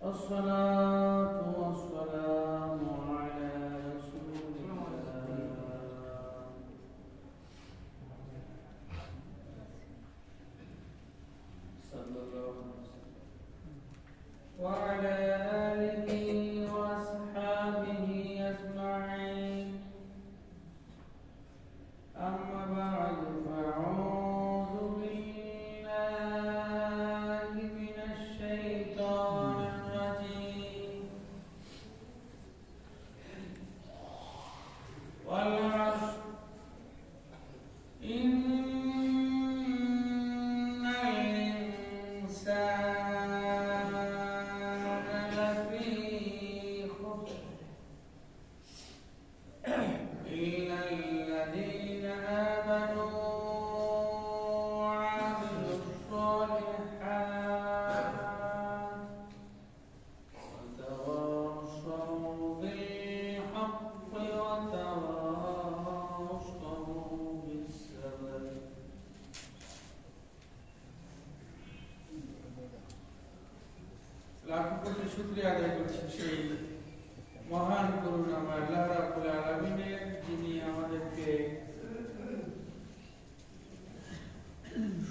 الصلاة والسلام على رسول الله صلى الله عليه وسلم وعلى آله وأصحابه أجمعين أما بعد فأعوذ بالله من الشيطان الرجيم والعصر إن الإنسان لفي خسر إلا الذين آمنوا وعملوا الصالحات وتواصوا بالحق وتواصوا بالصبر লাখ কোটি শুকরিয়া আদায় করছি সেই মহান করুণাময় আল্লাহ রাব্বুল আলামিনের, যিনি আমাদেরকে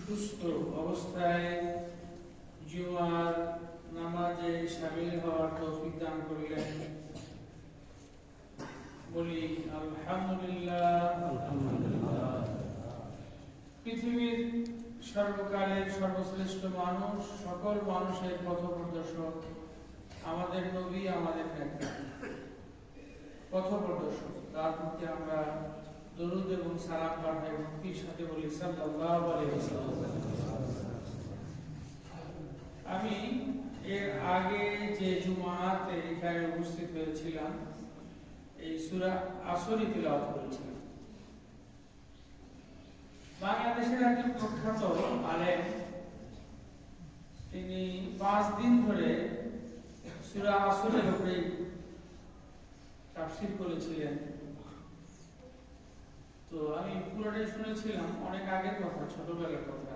সুস্থ অবস্থায় জুমার নামাজে শামিল হওয়ার তৌফিক দান করলেন। বলি আলহামদুলিল্লাহ। পৃথিবীর সর্বকালের সর্বশ্রেষ্ঠ মানুষ, সকল মানুষের পথপ্রদর্শক আমাদের নবী, আমাদের নেতা, পথপ্রদর্শক, তার প্রতি আমরা দরুদ এবং সালাম পাঠাই, ভক্তির সাথে বলি সাল্লাল্লাহু আলাইহি ওয়াসাল্লাম। আমি এর আগে যে জুমাতে এখানে উপস্থিত হয়েছিলাম, এই সূরা আসরই তিলাওয়াত করেছিলাম। বাংলাদেশের একজন প্রখ্যাত আলেম, তিনি 5 দিন ধরে সূরা আসরের উপরে তাফসীর করেছিলেন। তো আমি পুরোটাই শুনেছিলাম, অনেক আগের কথা, ছোটবেলার কথা।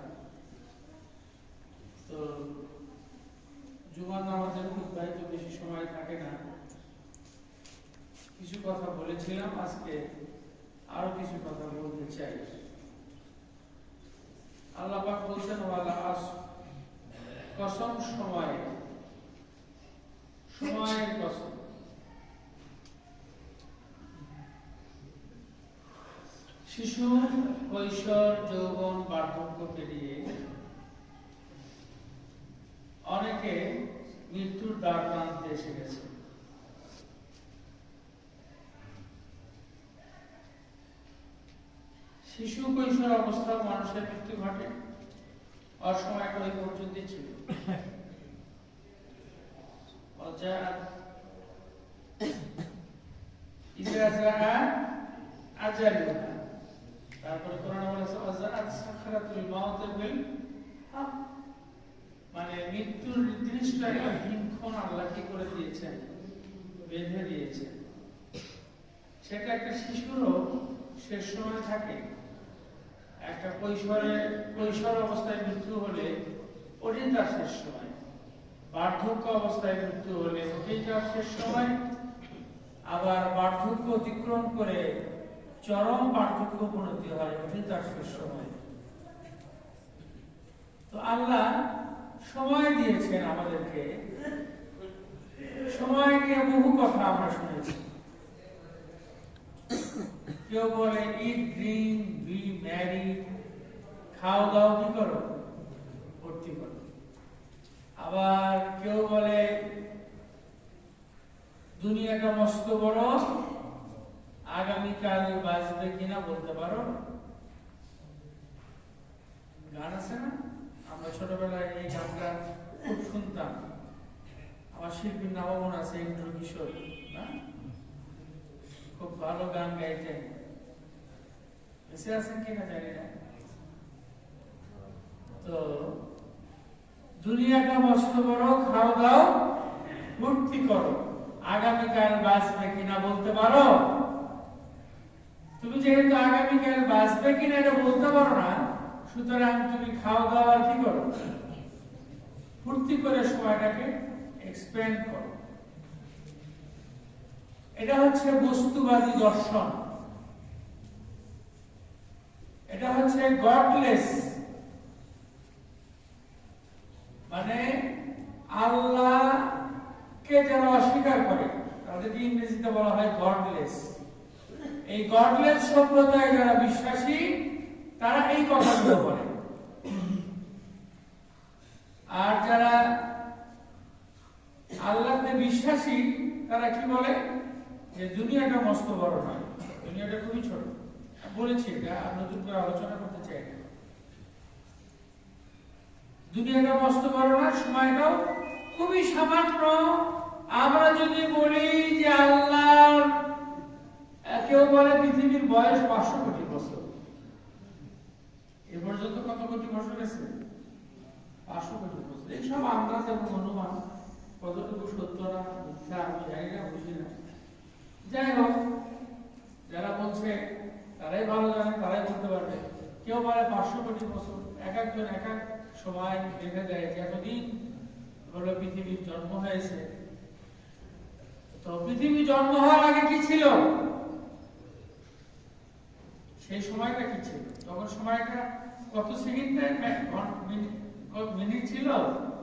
তো জুমার নামাজের খুতবায় তো বেশি সময় থাকে না, কিছু কথা বলেছিলাম, আজকে আরো কিছু কথা বলতে চাই। আল্লাহ পাক বলছেন ওয়ালা আসর, কসম সময়ের কসম। শিশু, কৈশোর, যৌবন, বার্ধক্য পেরিয়ে অনেকে মৃত্যুর দ্বার প্রান্তে এসে গেছে। শিশু কৈশোর অবস্থা মানুষের মৃত্যু ঘটে, অসময় ওই পর্যন্ত ছিল। তারপরে কোরআনে বলেছে সাকরাতুল মাউত বিল হক, মানে মৃত্যুর নির্দিষ্ট একটা দিনক্ষণ আল্লাহ কি করে দিয়েছেন, বেঁধে দিয়েছেন। সেটা একটা শিশুরও শেষ সময় থাকে। একটা কৈশোর অবস্থায় মৃত্যু হলে ওটাই তার শেষ সময়, বার্ধক্য অবস্থায় মৃত্যু হলে ওটাই তার শেষ সময়, আবার বার্ধক্য অতিক্রম করে চরম বার্ধক্য উপনীত হয়, ওটাই তার শেষ সময়। তো আল্লাহ সময় দিয়েছেন আমাদেরকে। সময় নিয়ে বহু কথা আমরা শুনেছি। কেউ বলে ইট, ড্রিঙ্ক, বি ম্যারিড, খাও দাও কি করো, ভর্তি করো। আবার কেউ বলে দুনিয়াটা মস্ত বড়, আগামীকাল বাঁচবে কিনা বলতে পারো। গান আছে না, আমরা ছোটবেলায় এই গানটা খুব শুনতাম। আমার শিল্পীর নামও মনে আছে, ইন্দ্র কিশোর না, খুব ভালো গান গাইতেন। বেঁচে আছেন কিনা জানি না। তো দুনিয়াটা মস্ত বড়, খাও দাও ভর্তি করো, আগামীকাল বাঁচবে কিনা বলতে পারো। তুমি যেহেতু আগামীকাল বাঁচবে কিনা এটা বলতে পারো না, সুতরাং তুমি খাওয়া দাওয়া কি করো, ফুর্তি করে সময়টাকে এক্সপেন্ড করো। এটা হচ্ছে বস্তুবাদী দর্শন, এটা হচ্ছে গডলেস, মানে আল্লাহকে যারা অস্বীকার করে তাদেরকে ইংরেজিতে বলা হয় গডলেস। এই গডলেস সভ্যতায় যারা বিশ্বাসী তারা এই কথাগুলো বলে, আর যারা আল্লাহতে বিশ্বাসী তারা কি বলে যে দুনিয়াটা মস্ত বড় নয়, দুনিয়াটা খুবই ছোট। বলেছি এটা আর নতুন করে আলোচনা করতে চাই না। দুনিয়াটা মস্ত বড় নয়, সময়টাও খুবই সামান্য। আমরা যদি বলি যে আল্লাহ, কেউ বলে পৃথিবীর বয়স 500 কোটি বছর, এ পর্যন্ত কত কোটি বছর গেছে? 500 কোটি বছর। এইসব আন্দাজ এবং অনুমান কতটুকু সত্য না মিথ্যা আমি জানি না, বুঝি না। যাই হোক, যারা বলছে তারাই ভালো জানে, তারাই বলতে পারবে। কেউ বলে 500 কোটি বছর, এক একজন এক এক সময় দেখে দেয় যে এতদিন হলো পৃথিবীর জন্ম হয়েছে। তো পৃথিবী জন্ম হওয়ার আগে কি ছিল, সেই সময়টা কি ছিল, তখন সময়টা কত সেকেন্ডে মিনিট ছিল,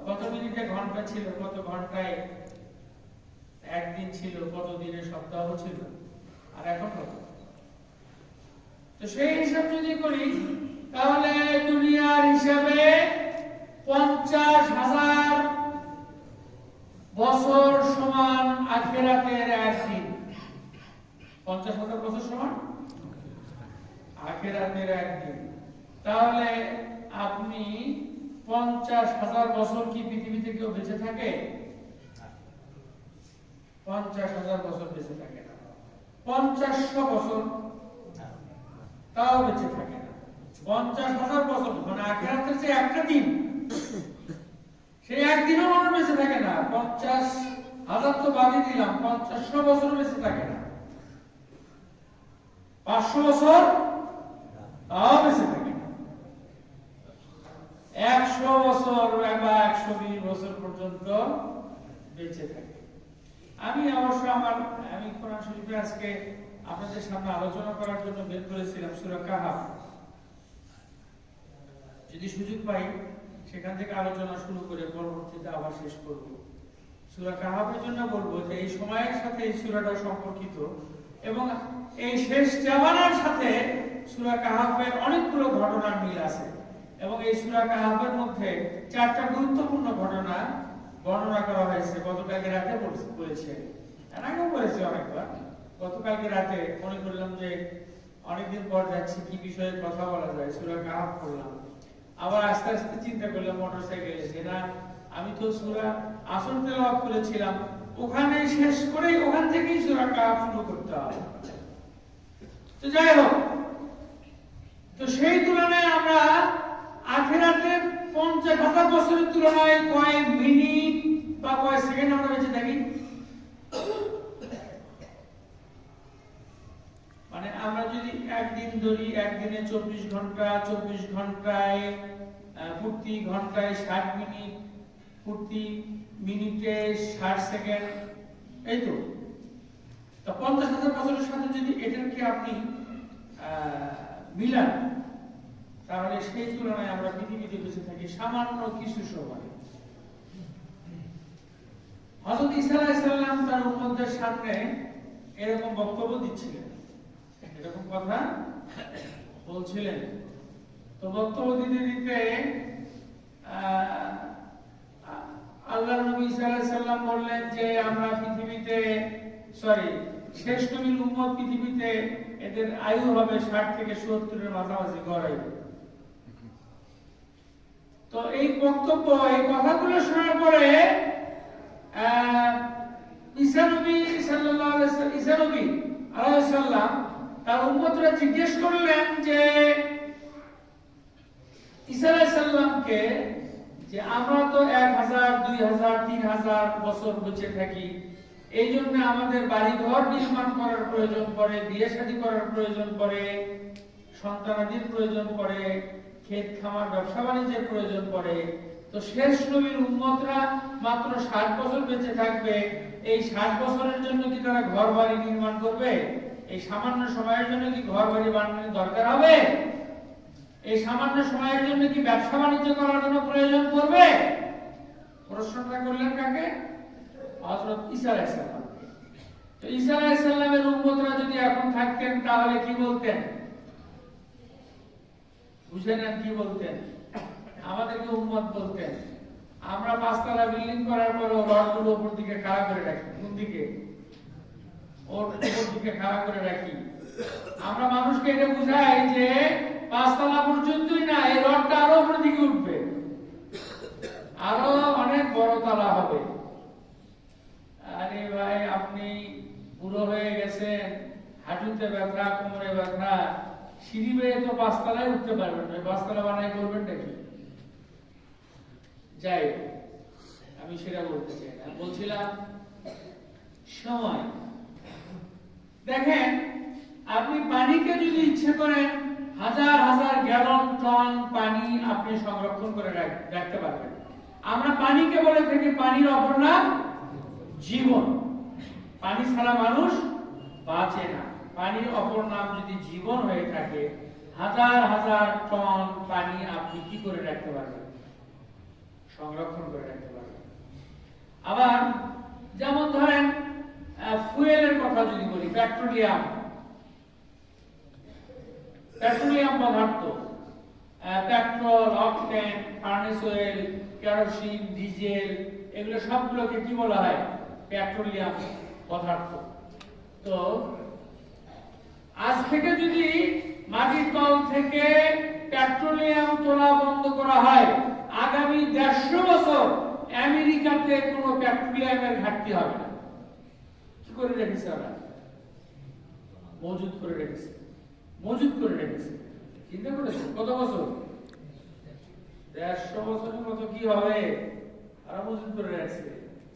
কত মিনিটে ঘন্টা ছিল, কত ঘন্টায় একদিন ছিল, কত দিনে সপ্তাহ ছিল, আর এখন কত। তো সেই হিসাব যদি করি তাহলে দুনিয়ার হিসাবে 50,000 বছর সমান আখিরাতের একদিন। 50,000 বছর সমান আখিরাতের একদিন। তাহলে আপনি 50,000 বছর কি পৃথিবীতে কেউ বেঁচে থাকে? 50,000 বছর বেঁচে থাকে না। 50 বছর তাও বেঁচে থাকে না। 50,000 বছর মানে আখিরাতের যে একটা দিন, সেই একদিনও মানুষ বেঁচে থাকে না। 50,000 তো বাদই দিলাম, 50 বছর বেঁচে থাকে না। 500 বছর তাও বেঁচে থাকে না। 100 বছর বা 120 বছর পর্যন্ত বেঁচে থাকে। আমি অবশ্য আমি কোরআন শরীফে আজকে আপনাদের সামনে আলোচনা করার জন্য বের করেছিলাম সূরা কাহাফ। যদি সুযোগ পাই সেখান থেকে আলোচনা শুরু করে পরবর্তীতে আবার শেষ করব। সূরা কাহাফের জন্য বলবো যে এই সময়ের সাথে এই সূরাটা সম্পর্কিত, এবং এই শেষ জামানার সাথে সূরা কাহাফের অনেকগুলো ঘটনার মিল আছে। এবং এই সূরা কাহাফের মধ্যে 4টা গুরুত্বপূর্ণ ঘটনা বর্ণনা করা হয়েছে। গতকালকে রাতে বলেছে, এর আগেও বলেছে অনেকবার। গতকালকে রাতে মনে করলাম যে অনেকদিন পর যাচ্ছি, কি বিষয়ে কথা বলা যায়, সূরা কাহাফ পড়লাম। আবার আস্তে আস্তে চিন্তা করলাম মোটরসাইকেলে যে না, আমি তো সূরা আসর তেলাওয়াত করেছিলাম, ওখানে শেষ করে ওখান থেকেই সূরা কাহাফ শুরু করতে হবে। তো যাই হোক, তো সেই তুলনায় আমরা আখিরাতের 50,000 বছরের তুলনায় কয়েক মিনিট বা কয়েক সেকেন্ড আমরা বেঁচে থাকি। মানে আমরা যদি একদিন ধরি, একদিনে 24 ঘন্টা, 24 ঘন্টায় প্রতি ঘন্টায় 60 মিনিট, প্রতি মিনিটে 60 সেকেন্ড, এই তো। 50,000 বছরের সাথে যদি এটাকে আপনি মিলান, তাহলে সেই তুলনায় আমরা পৃথিবীতে বেঁচে থাকি সামান্য কিছু সময়। হযরত ঈসা আলাইহিস সালাম তার উম্মতদের সামনে এরকম বক্তব্য দিচ্ছিলেন, এরকম কথা বলছিলেন। তো বক্তব্য দিতে দিতে আল্লাহর নবী ঈসা আলাইহিস সালাম বললেন যে আমরা পৃথিবীতে শেষ নবীর উম্মত পৃথিবীতে এদের আয়ু হবে 60 থেকে 70-এর মাঝামাঝি গড়াই। তো এই বক্তব্য, এই কথাগুলো শোনার পরে ঈসা নবী আলাইহিস সালাম তার উম্মতরা জিজ্ঞেস করলেন যে ঈসা আলাইহিস সালামকে যে আমরা তো 1000, 2000, 3000 বছর বেঁচে থাকি, এই জন্য আমাদের বাড়ি ঘর নির্মাণ করার প্রয়োজন পড়ে, বিয়ে শাদী করার প্রয়োজন পড়ে, সন্তানাদির প্রয়োজন পড়ে, ক্ষেত খামার ব্যবসা বাণিজ্যের প্রয়োজন পড়ে। তো শেষ নবীর উম্মতরা মাত্র 60 বছর বেঁচে থাকবে। এই 60 বছরের জন্য কি তারা ঘর বাড়ি নির্মাণ করবে? এই সামান্য সময়ের জন্য কি ঘর বাড়ি বানানোর দরকার হবে? এই সামান্য সময়ের জন্য কি ব্যবসা বাণিজ্য করার কোনো প্রয়োজন পড়বে? প্রশ্নটা করলেন কাকে? হযরত ঈসা আলাইহিস সালাম। তো ঈসা আলাইহিস সালামের উম্মতরা যদি এখন থাকতেন তাহলে কি বলতেন? বুঝে নেন কি বলতেন? আমাদেরকে উম্মত বলতেন। আমরা 5 তলা বিল্ডিং করার পর রডগুলো উপর দিকে খাড়া করে রাখি। কোন দিকে? ওর উপর দিকে খাড়া করে রাখি। আমরা মানুষকে এটা বুঝাই যে 5 তলা পর্যন্তই না, এই রডটা আরো উপর দিকে উঠবে, আরো অনেক বড় তলা হবে। আরে ভাই, আপনি বুড়ো হয়ে গেছেন, হাঁটুতে ব্যথা, কোমরে ব্যথা, সিঁড়ি বেয়ে তো 5 তলায় উঠতে পারবেন না। 5 তলা বানাই করবেন নাকি? যাই, আমি সেটা বলতে চাই না। বলছিলাম সময়। দেখেন, আপনি পানিকে যদি ইচ্ছে করেন হাজার হাজার গ্যালন টন পানি আপনি সংরক্ষণ করে রাখতে পারবেন। আমরা পানিকে বলে থাকি পানির অপর নাম জীবন। পানি ছাড়া মানুষ বাঁচে না। পানির অপর নাম যদি জীবন হয়ে থাকে, হাজার হাজার টন পানি আপনি কি করে রাখতে পারবেন? সংরক্ষণ করে রাখতে পারবেন। আবার যেমন ধরেন ফুয়েলের কথা যদি বলি, পেট্রোলিয়াম পদার্থ, petrol, octane, furnace oil, kerosene, diesel, এগুলো সবগুলোকে কি বলা হয়? পেট্রোলিয়াম পদার্থ। তো আজ থেকে যদি মাটির তল থেকে পেট্রোলিয়াম তোলা বন্ধ করা হয়, আগামী 150 বছর আমেরিকাতে কোনো পেট্রোলিয়ামের ঘাটতি হবে না। কি করে রেখেছে ওরা? মজুদ করে রেখেছে। চিন্তা করেছে কত বছর? 150 বছরের মতো কি হবে? আরো মজুদ করে রাখছে।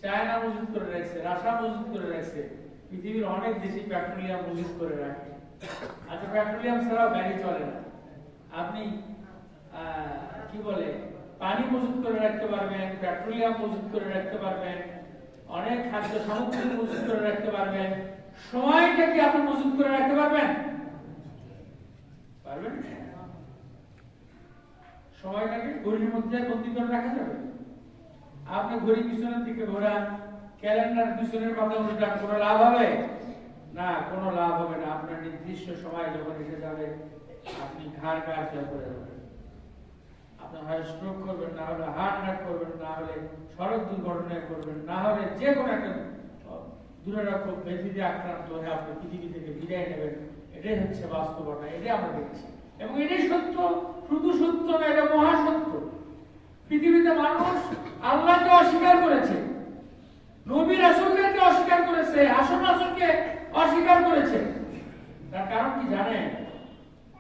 চায়না মজুদ করে রাখছে, রাশিয়া মজুদ করে রাখছে। পৃথিবীর অনেক দেশই পেট্রোলিয়াম মজুদ করে রাখে। আচ্ছা, পেট্রোলিয়াম ছাড়াও গাড়ি চলে না। আপনি কি বলে পানি মজুদ করে রাখতে পারবেন, পেট্রোলিয়াম মজুদ করে রাখতে পারবেন, অনেক খাদ্য সামগ্রী মজুদ করে রাখতে পারবেন। সময়টা কি আপনি মজুদ করে রাখতে পারবেন? পারবেন? সময়টাকে ঘড়ির মধ্যে বন্দি করে রাখা যাবে? আপনি ঘড়ি পিছনের দিকে ঘোরান, ক্যালেন্ডার পিছনের পাতা উল্টান, কোনো লাভ হবে না? কোনো লাভ হবে না। আপনার নির্দিষ্ট সময় যখন এসে যাবে, আপনি ঘাড় খেয়ে পড়ে যাবেন। আপনি হয় স্ট্রোক করবেন, না হলে হার্ট অ্যাটাক করবেন, না হলে সড়ক দুর্ঘটনায় করবেন, না হলে যে কোনো একটা দুরারোগ্য ব্যাধিতে আক্রান্ত হয়ে আপনি পৃথিবী থেকে বিদায় নেবেন। এটাই হচ্ছে বাস্তবতা, এটাই আমরা দেখছি। এবং এটাই সত্য, শুধু সত্য না, এটা মহাসত্য। পৃথিবীতে মানুষ আল্লাহকে অস্বীকার করেছে, নবী রাসূলদেরকে অস্বীকার করেছে, আসল রাসূলকে অস্বীকার করেছে। তার কারণ কি জানেন?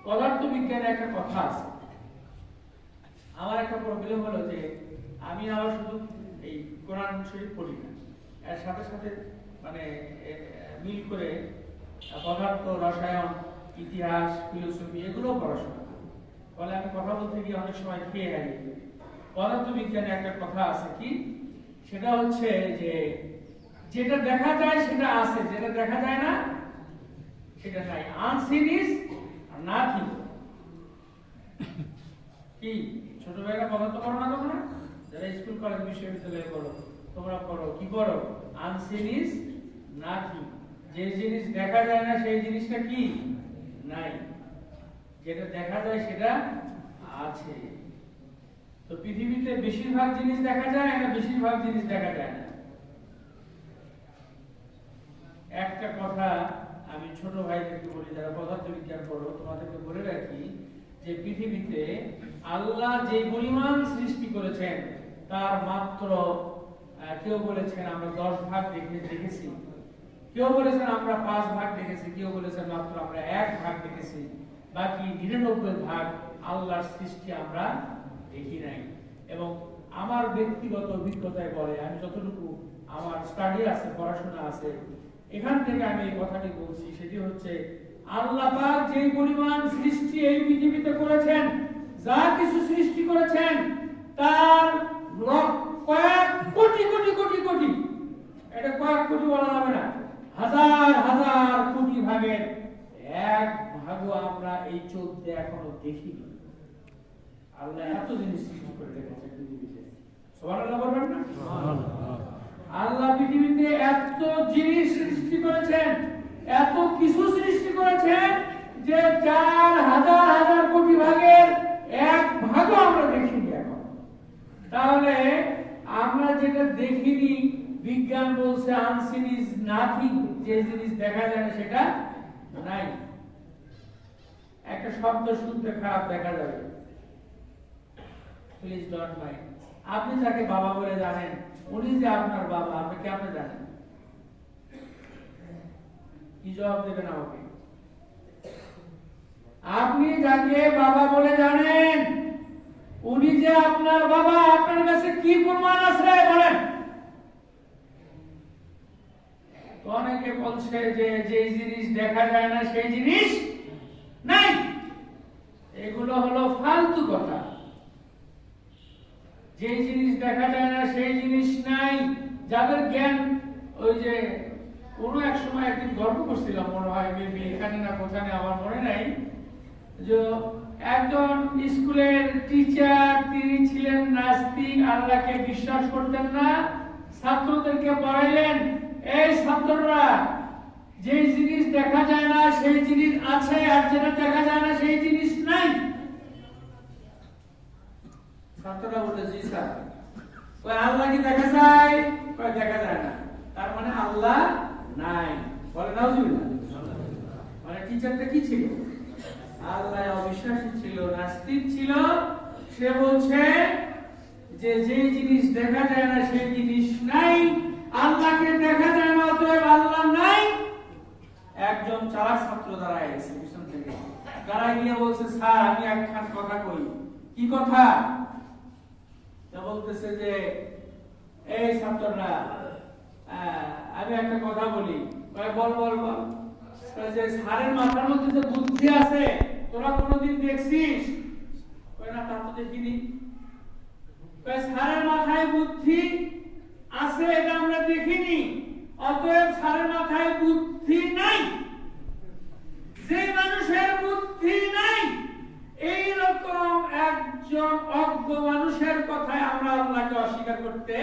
পদার্থবিজ্ঞানে একটা কথা আছে। আমার একটা প্রবলেম হলো যে আমি আবার শুধু এই কোরআন শরীফ পড়ি না, এর সাথে সাথে মানে মিল করে পদার্থ, রসায়ন, ইতিহাস, ফিলোসফি এগুলো পড়াশোনা করি। ফলে আমি কথা বলতে গিয়ে অনেক সময় খেয়ে হারিয়ে যাই। পদার্থবিজ্ঞানে একটা কথা আছে, কি সেটা হচ্ছে যে যেটা দেখা যায় সেটা আছে, যেটা দেখা যায় না সেটা নাই। Unseen is nothing. কি ছোটবেলা পদার্থ পড়ো না তোমরা? যারা স্কুল কলেজ বিশ্ববিদ্যালয়ে পড়ো, তোমরা পড়ো কি পড়ো? Unseen is nothing. যে জিনিস দেখা যায় না সেই জিনিসটা কি নাই, যেটা দেখা যায় সেটা আছে। তো পৃথিবীতে বেশিরভাগ জিনিস দেখা যায় না, বেশিরভাগ জিনিস দেখা যায় না। একটা কথা আমি ছোট ভাইদেরকে বলি, যারা পদার্থবিজ্ঞান পড়ো, তোমাদেরকে বলে রাখি যে পৃথিবীতে আল্লাহ যে পরিমাণ সৃষ্টি করেছেন তার মাত্র কেউ বলেছেন আমরা 10 ভাগ দেখেছি, কেউ বলেছেন আমরা 5 ভাগ দেখেছি, কেউ বলেছেন মাত্র আমরা 1 ভাগ দেখেছি। বাকি 99 ভাগ আল্লাহর সৃষ্টি আমরা দেখি নাই। এবং আমার ব্যক্তিগত অভিজ্ঞতায় বলে, আমি যতটুকু আমার স্টাডি আছে, পড়াশোনা আছে, এখান থেকে আমি এই কথাটি বলছি, সেটি হচ্ছে আল্লাহ পাক যে পরিমাণ সৃষ্টি এই পৃথিবীতে করেছেন, যা কিছু সৃষ্টি করেছেন তার কয়েক কোটি কোটি কোটি কোটি, এটা কয়েক কোটি বলা যাবে না, হাজার হাজার কোটি ভাগের এক ভাগও আমরা এই চোখ দিয়ে এখনো দেখিনি। আল্লাহ এত জিনিস সৃষ্টি করে রেখেছেন পৃথিবীতে, সুবহানাল্লাহ বলবেন না? আল্লাহ পৃথিবীতে এত জিনিস সৃষ্টি করেছেন, এত কিছু সৃষ্টি করেছেন যে যার হাজার হাজার কোটি ভাগের এক ভাগও আমরা দেখিনি এখন। তাহলে আমরা যেটা দেখিনি, বিজ্ঞান বলছে আনসিন ইজ নাথিং, যে জিনিস দেখা যায় না সেটা নাই। একটা শব্দ শুনতে খারাপ দেখা যাবে, প্লিজ ডোন্ট মাইন্ড। আপনি যাকে বাবা বলে জানেন, উনি যে আপনার বাবা, আপনি কেমন জানেন? কি জবাব দেবেন আমাকে? আপনি যাকে বাবা বলে জানেন, উনি যে আপনার বাবা, আপনার কাছে কি প্রমাণ আছে বলেন? তো অনেকে বলছে যে যে জিনিস দেখা যায় না সেই জিনিস নাই, এগুলো হলো ফালতু কথা। যে জিনিস দেখা যায় না সেই জিনিস নাই, যাদের জ্ঞান, ওই যে কোনো এক সময় একদিন গল্প করছিলাম, মনে হয় মেবি এখানে না কোথায় আমার মনে নাই, যে একজন স্কুলের টিচার, তিনি ছিলেন নাস্তিক, আল্লাহকে বিশ্বাস করতেন না, ছাত্রদেরকে পড়াইলেন, এই ছাত্ররা, যে জিনিস দেখা যায় না সেই জিনিস আছে, আর যেটা দেখা যায় না সেই জিনিস নাই। ছাত্ররা বলে, জি স্যার। ওই আল্লাহ কি দেখা যায়? ওই দেখা যায় না, তার মানে আল্লাহ নাই। বলে নাউজুবিল্লাহ। মানে টিচারটা কি ছিল? আল্লাহ অবিশ্বাসী ছিল, নাস্তিক ছিল। সে বলছে যে যে জিনিস দেখা যায় না সেই জিনিস নাই, আল্লাহকে দেখা যায় না, অতএব আল্লাহ নাই। একজন চালাক ছাত্র দাঁড়ায় গেছে পিছন থেকে, দাঁড়ায় গিয়ে বলছে, স্যার আমি একখান কথা কই। কি কথা? বলতেছে যে এই ছাত্ররা, আমি একটা কথা বলি। বল বল বল। যে স্যারের মাথার মধ্যে যে বুদ্ধি আছে, তোরা কোনোদিন দেখছিস? না, তা তো দেখিনি। স্যারের মাথায় বুদ্ধি আছে, এটা আমরা দেখিনি, অতএব স্যারের মাথায় বুদ্ধি নাই। যে মানুষের বুদ্ধি নাই, এই রকম একজন অজ্ঞ মানুষের কথায় আমরা আল্লাহকে অস্বীকার করতে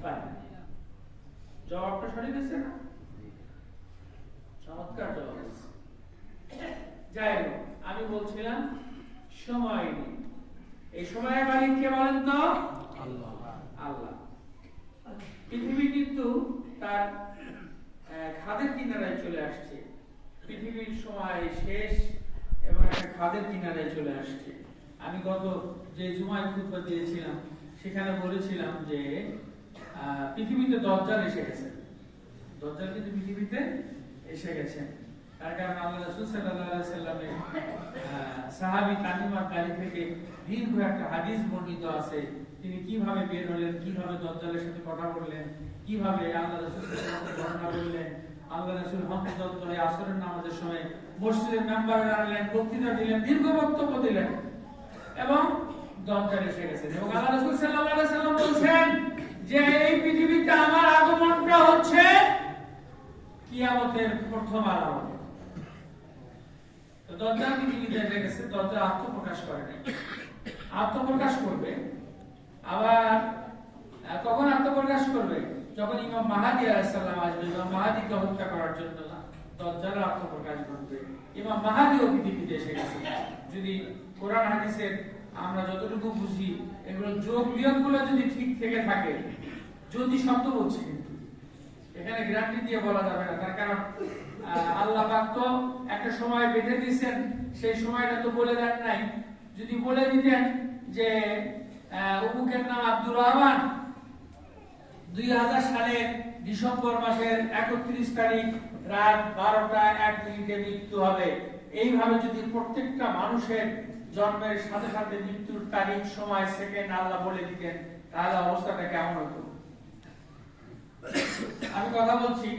পারি। জবাবটা সঠিক হয়েছে না? চমৎকার জবাব। যাই হোক, আমি বলছিলাম সময় নেই। এই সময়ের মালিক কে বলেন তো? আল্লাহ। আল্লাহ। পৃথিবী কিন্তু তার খাদের কিনারায় চলে আসছে। পৃথিবীর সময় শেষ এবং একটা খাদের কিনারায় চলে আসছে। আমি গত যে জুমায় খুতবা দিয়েছিলাম সেখানে বলেছিলাম যে পৃথিবীতে দাজ্জাল এসে গেছে। দাজ্জাল কিন্তু পৃথিবীতে এসে গেছে। তার কারণ আল্লাহ রাসূল সাল্লাল্লাহু আলাইহি ওয়াসাল্লামের সাহাবী তামিম আল-দারি থেকে দীর্ঘ একটা হাদিস বর্ণিত আছে। তিনি কিভাবে বের হলেন, কিভাবে দাজ্জালের সাথে কথা বললেন, কিভাবে আল্লাহ রাসূল সাল্লাল্লাহু আলাইহি ওয়াসাল্লাম ঘটনা বললেন। আল্লাহ রাসূল হযরত হয়ে আসরের নামাজের সময় মসজিদের মেম্বারে দাঁড়ালেন, বক্তৃতা দিলেন, দীর্ঘ বক্তব্য দিলেন এবং দাজ্জাল এসে গেছে। এবং আল্লাহ রাসূল সাল্লাল্লাহু আলাইহি ওয়াসাল্লাম বলেন যে এই পৃথিবীতে আমার আগমনটা হচ্ছে কিয়ামতের প্রথম আলামত। তো দাজ্জাল পৃথিবীতে এসে গেছে। দাজ্জাল আত্মপ্রকাশ করে নাই, আত্মপ্রকাশ করবে। আবার কখন আত্মপ্রকাশ করবে? যখন ইমাম মাহদী আলাইহিস সালাম আসবে, ইমাম মাহদীকে হত্যা করার জন্য দাজ্জাল আত্মপ্রকাশ করবে। ইমাম মাহদীও পৃথিবীতে এসে গেছে। যদি কোরআন হাদিসের আমরা যতটুকু বুঝি, এগুলো যোগ বিয়োগগুলো যদি ঠিক থেকে থাকে, যদি শব্দ বলছি, কিন্তু এখানে গ্যারান্টি দিয়ে বলা যাবে না। তার কারণ আল্লাহ পাক তো একটা সময় বেঁধে দিয়েছেন, সেই সময়টা তো বলে দেন নাই। যদি বলে দিতেন যে অমুকের নাম আব্দুর রহমান, 2000 সালের ডিসেম্বর মাসের 31 তারিখ রাত 12টা 1 মিনিটে মৃত্যু হবে, এইভাবে যদি প্রত্যেকটা মানুষের জন্মের সাথে সাথে মৃত্যুর তারিখ, সময়, সেকেন্ড আল্লাহ বলে দিতেন, তাহলে অবস্থাটা কেমন হতো? আমি কথা বলছি,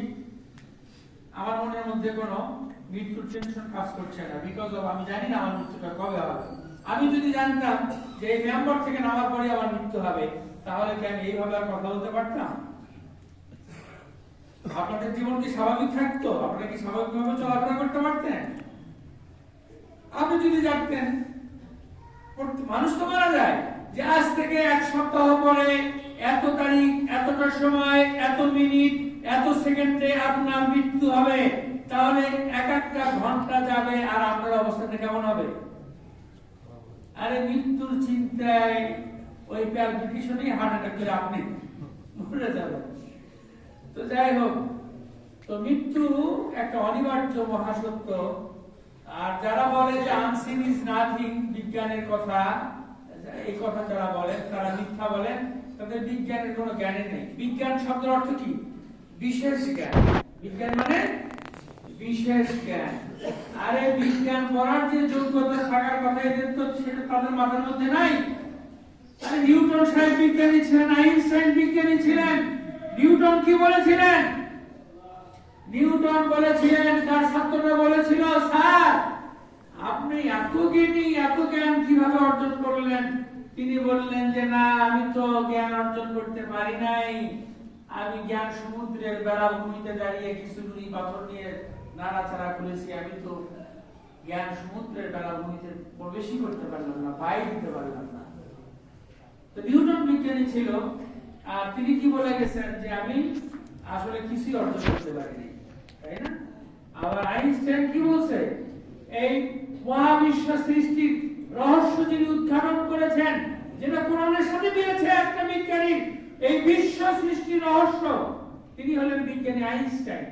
আমার মনের মধ্যে কোনো মৃত্যুর টেনশন কাজ করছে না, বিকজ অফ আমি জানি না আমার মৃত্যুটা কবে হবে। আমি যদি জানতাম যে এই মেম্বার থেকে নামার পরে আমার মৃত্যু হবে, তাহলে কি আমি এইভাবে আর কথা বলতে পারতাম? আপনাদের জীবন কি স্বাভাবিক থাকতো? আপনারা কি স্বাভাবিকভাবে চলাফেরা করতে পারতেন? আপনি যদি জানতেন মানুষ তো মারা যায়, যে আজ থেকে 1 সপ্তাহ পরে এত তারিখ, এতটা সময়, এত মিনিট, এত সেকেন্ডে আপনার মৃত্যু হবে, তাহলে এক একটা ঘন্টা যাবে আর আপনার অবস্থাটা কেমন হবে? আরে মৃত্যুর চিন্তায় ওই প্যালপিটেশনই হার্ট অ্যাটাক করে আপনি মরে যাবেন। তো যাই হোক, তো মৃত্যু একটা অনিবার্য মহাসত্য। আর যারা বলে যে আনসিন ইজ নাথিং, বিজ্ঞানের কথা, এই কথা যারা বলেন তারা মিথ্যা বলেন, তাদের বিজ্ঞানের কোনো জ্ঞানই নেই। বিজ্ঞান শব্দের অর্থ কি? বিশেষ জ্ঞান। বিজ্ঞান মানে বিশেষ জ্ঞান। আরে বিজ্ঞান পড়ার যে যোগ্যতা থাকার কথা, এদের তো সেটা তাদের মাথার মধ্যে নাই। আরে নিউটন সাহেব বিজ্ঞানী ছিলেন, আইনস্টাইন বিজ্ঞানী ছিলেন। নিউটন কি বলেছিলেন? নিউটন বলেছিলেন, তার ছাত্ররা বলেছিল, স্যার আপনি এত জ্ঞানী, এত জ্ঞান কিভাবে অর্জন করলেন? তিনি বললেন যে না, আমি তো জ্ঞান অর্জন করতে পারি নাই, আমি জ্ঞান সমুদ্রের বেড়াভূমিতে দাঁড়িয়ে কিছু নুড়ি পাথর নিয়ে নাড়াচাড়া করেছি, আমি তো জ্ঞান সমুদ্রের বেড়াভূমিতে প্রবেশই করতে পারলাম না, বাইরে দিতে পারলাম না। তো নিউটন বিজ্ঞানী ছিল, আর তিনি কি বলে গেছেন যে আমি আসলে কিছুই অর্জন করতে পারিনি, তাই না? আবার আইনস্টাইন কি বলছে? এই মহাবিশ্ব সৃষ্টির রহস্য যিনি উদ্ঘাটন করেছেন, যেটা কোরআনের সাথে মিলেছে একটা বিজ্ঞানী, এই বিশ্ব সৃষ্টির রহস্য, তিনি হলেন বিজ্ঞানী আইনস্টাইন,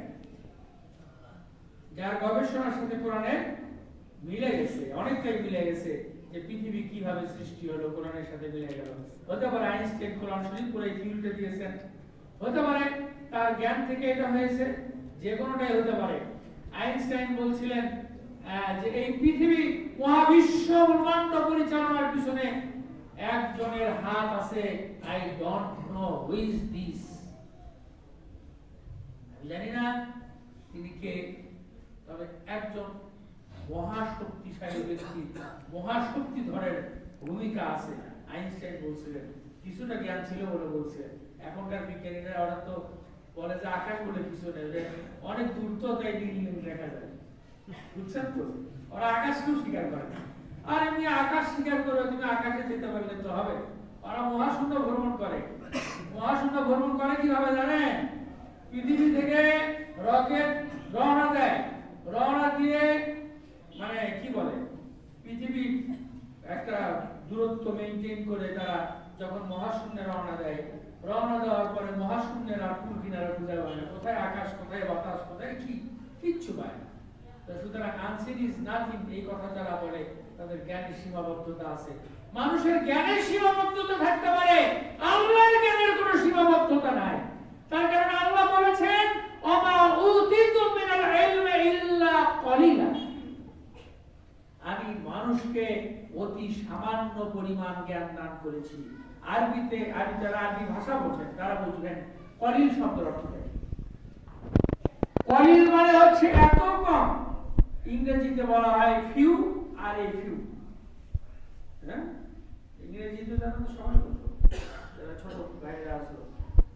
যার গবেষণার সাথে কোরআনের মিলে গেছে, অনেকটাই মিলে গেছে, যে পৃথিবী কিভাবে সৃষ্টি হলো কোরআনের সাথে মিলে গেল। হতে পারে আইনস্টাইন কোরআন শরীফ পড়ে থিওরিটা দিয়েছেন, হতে পারে তার জ্ঞান থেকে এটা হয়েছে, যে কোনোটাই হতে পারে। আইনস্টাইন বলছিলেন যে এই পৃথিবী মহাবিশ্ব ব্রহ্মাণ্ড পরিচালনার পিছনে একজনের হাত আছে, I don't know who is this, আমি জানি না তিনি কে, তবে একজন মহাশক্তিশালী ব্যক্তি, মহাশক্তিধরের ভূমিকা আছে। আইনস্টাইন বলছিলেন, কিছুটা জ্ঞান ছিল বলে বলছিলেন। এখনকার বিজ্ঞানীরা ওরা তো বলে যে আকাশ বলে কিছু নেই, অনেক দূর তো তাই নীল দেখা যায়, বুঝছেন তো? ওরা আকাশকেও স্বীকার করে না। আর এমনি আকাশ স্বীকার করে তুমি আকাশে যেতে পারলে তো হবে। ওরা মহাশূন্য ভ্রমণ করে। মহাশূন্য ভ্রমণ করে কিভাবে জানেন? পৃথিবী থেকে রকেট রওনা দেয়, রওনা দিয়ে মানে কি বলে, পৃথিবী একটা দূরত্ব মেইনটেইন করে তারা যখন মহাশূন্যে রওনা দেয়, রওনা দেওয়ার পরে মহাশূন্যের আর কুল কিনারা খুঁজে পায় না, কোথায় আকাশ, কোথায় বাতাস, কোথায় কি, কিচ্ছু পায় না। সুতরাং আনসিন ইজ নাথিং, এই কথা যারা বলে তাদের জ্ঞানের সীমাবদ্ধতা আছে। মানুষের জ্ঞানের সীমাবদ্ধতা থাকতে পারে, আল্লাহর জ্ঞানের কোনো সীমাবদ্ধতা নাই। তার কারণ আল্লাহ বলেছেন, ওমা উতিতুম মিনাল ইলমি ইল্লা কলিলা, আমি মানুষকে অতি সামান্য পরিমাণ জ্ঞান দান করেছি। আরবিতে, যারা আরবি ভাষা বোঝেন তারা বুঝবেন কলিল শব্দের অর্থ। কলিল মানে হচ্ছে এত কম। ইংরেজিতে বলা হয় ফিউ আর এ ফিউ, হ্যাঁ? ইংরেজিতে জানো তো সবাই বুঝো, যারা ছোট ভাইরা আছে,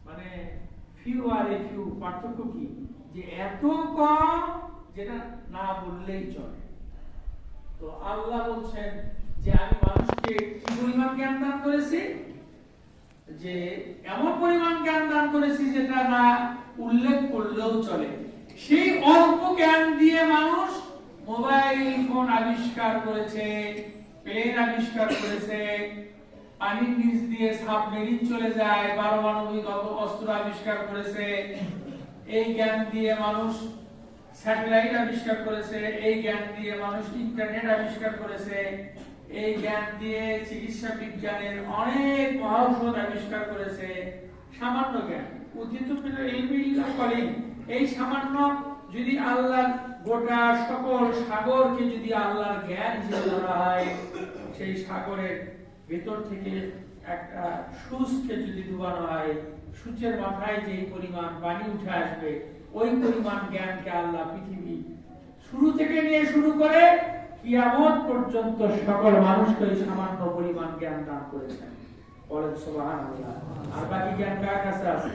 মানে ফিউ আর এ ফিউ পার্থক্য কি? যে এত কম যেটা না বললেই চলে। তো আল্লাহ বলছেন যে আমি মানুষকে কি পরিমাণ জ্ঞান দান করেছি, যে এমন পরিমাণ জ্ঞান দান করেছি যেটা না উল্লেখ করলেও চলে। সেই অল্প জ্ঞান দিয়ে মানুষ মোবাইল ফোন আবিষ্কার করেছে, প্লেন আবিষ্কার করেছে, পানির নিচ দিয়ে সাবমেরিন চলে যায়, পারমাণবিক অস্ত্র আবিষ্কার করেছে। এই জ্ঞান দিয়ে মানুষ স্যাটেলাইট আবিষ্কার করেছে, এই জ্ঞান দিয়ে মানুষ ইন্টারনেট আবিষ্কার করেছে, এই জ্ঞান দিয়ে চিকিৎসা বিজ্ঞানের অনেক মহাঔষধ আবিষ্কার করেছে। সামান্য জ্ঞান, এই সামান্য যদি আল্লাহর গোটা সকল সাগরকে যদি আল্লাহর জ্ঞান হিসেবে ধরা হয়, সেই সাগরের ভেতর থেকে একটা সুচকে যদি ডুবানো হয়, সূর্যের মাথায় যে পরিমাণ পানি উঠে আসবে ওই পরিমাণ জ্ঞানকে আল্লাহ পৃথিবী শুরু থেকে নিয়ে শুরু করে কিয়ামত পর্যন্ত সকল মানুষকে ওই সামান্য পরিমাণ জ্ঞান দান করেছেন। বলেন সুবহানাল্লাহ। আর বাকি জ্ঞান কার কাছে আছে?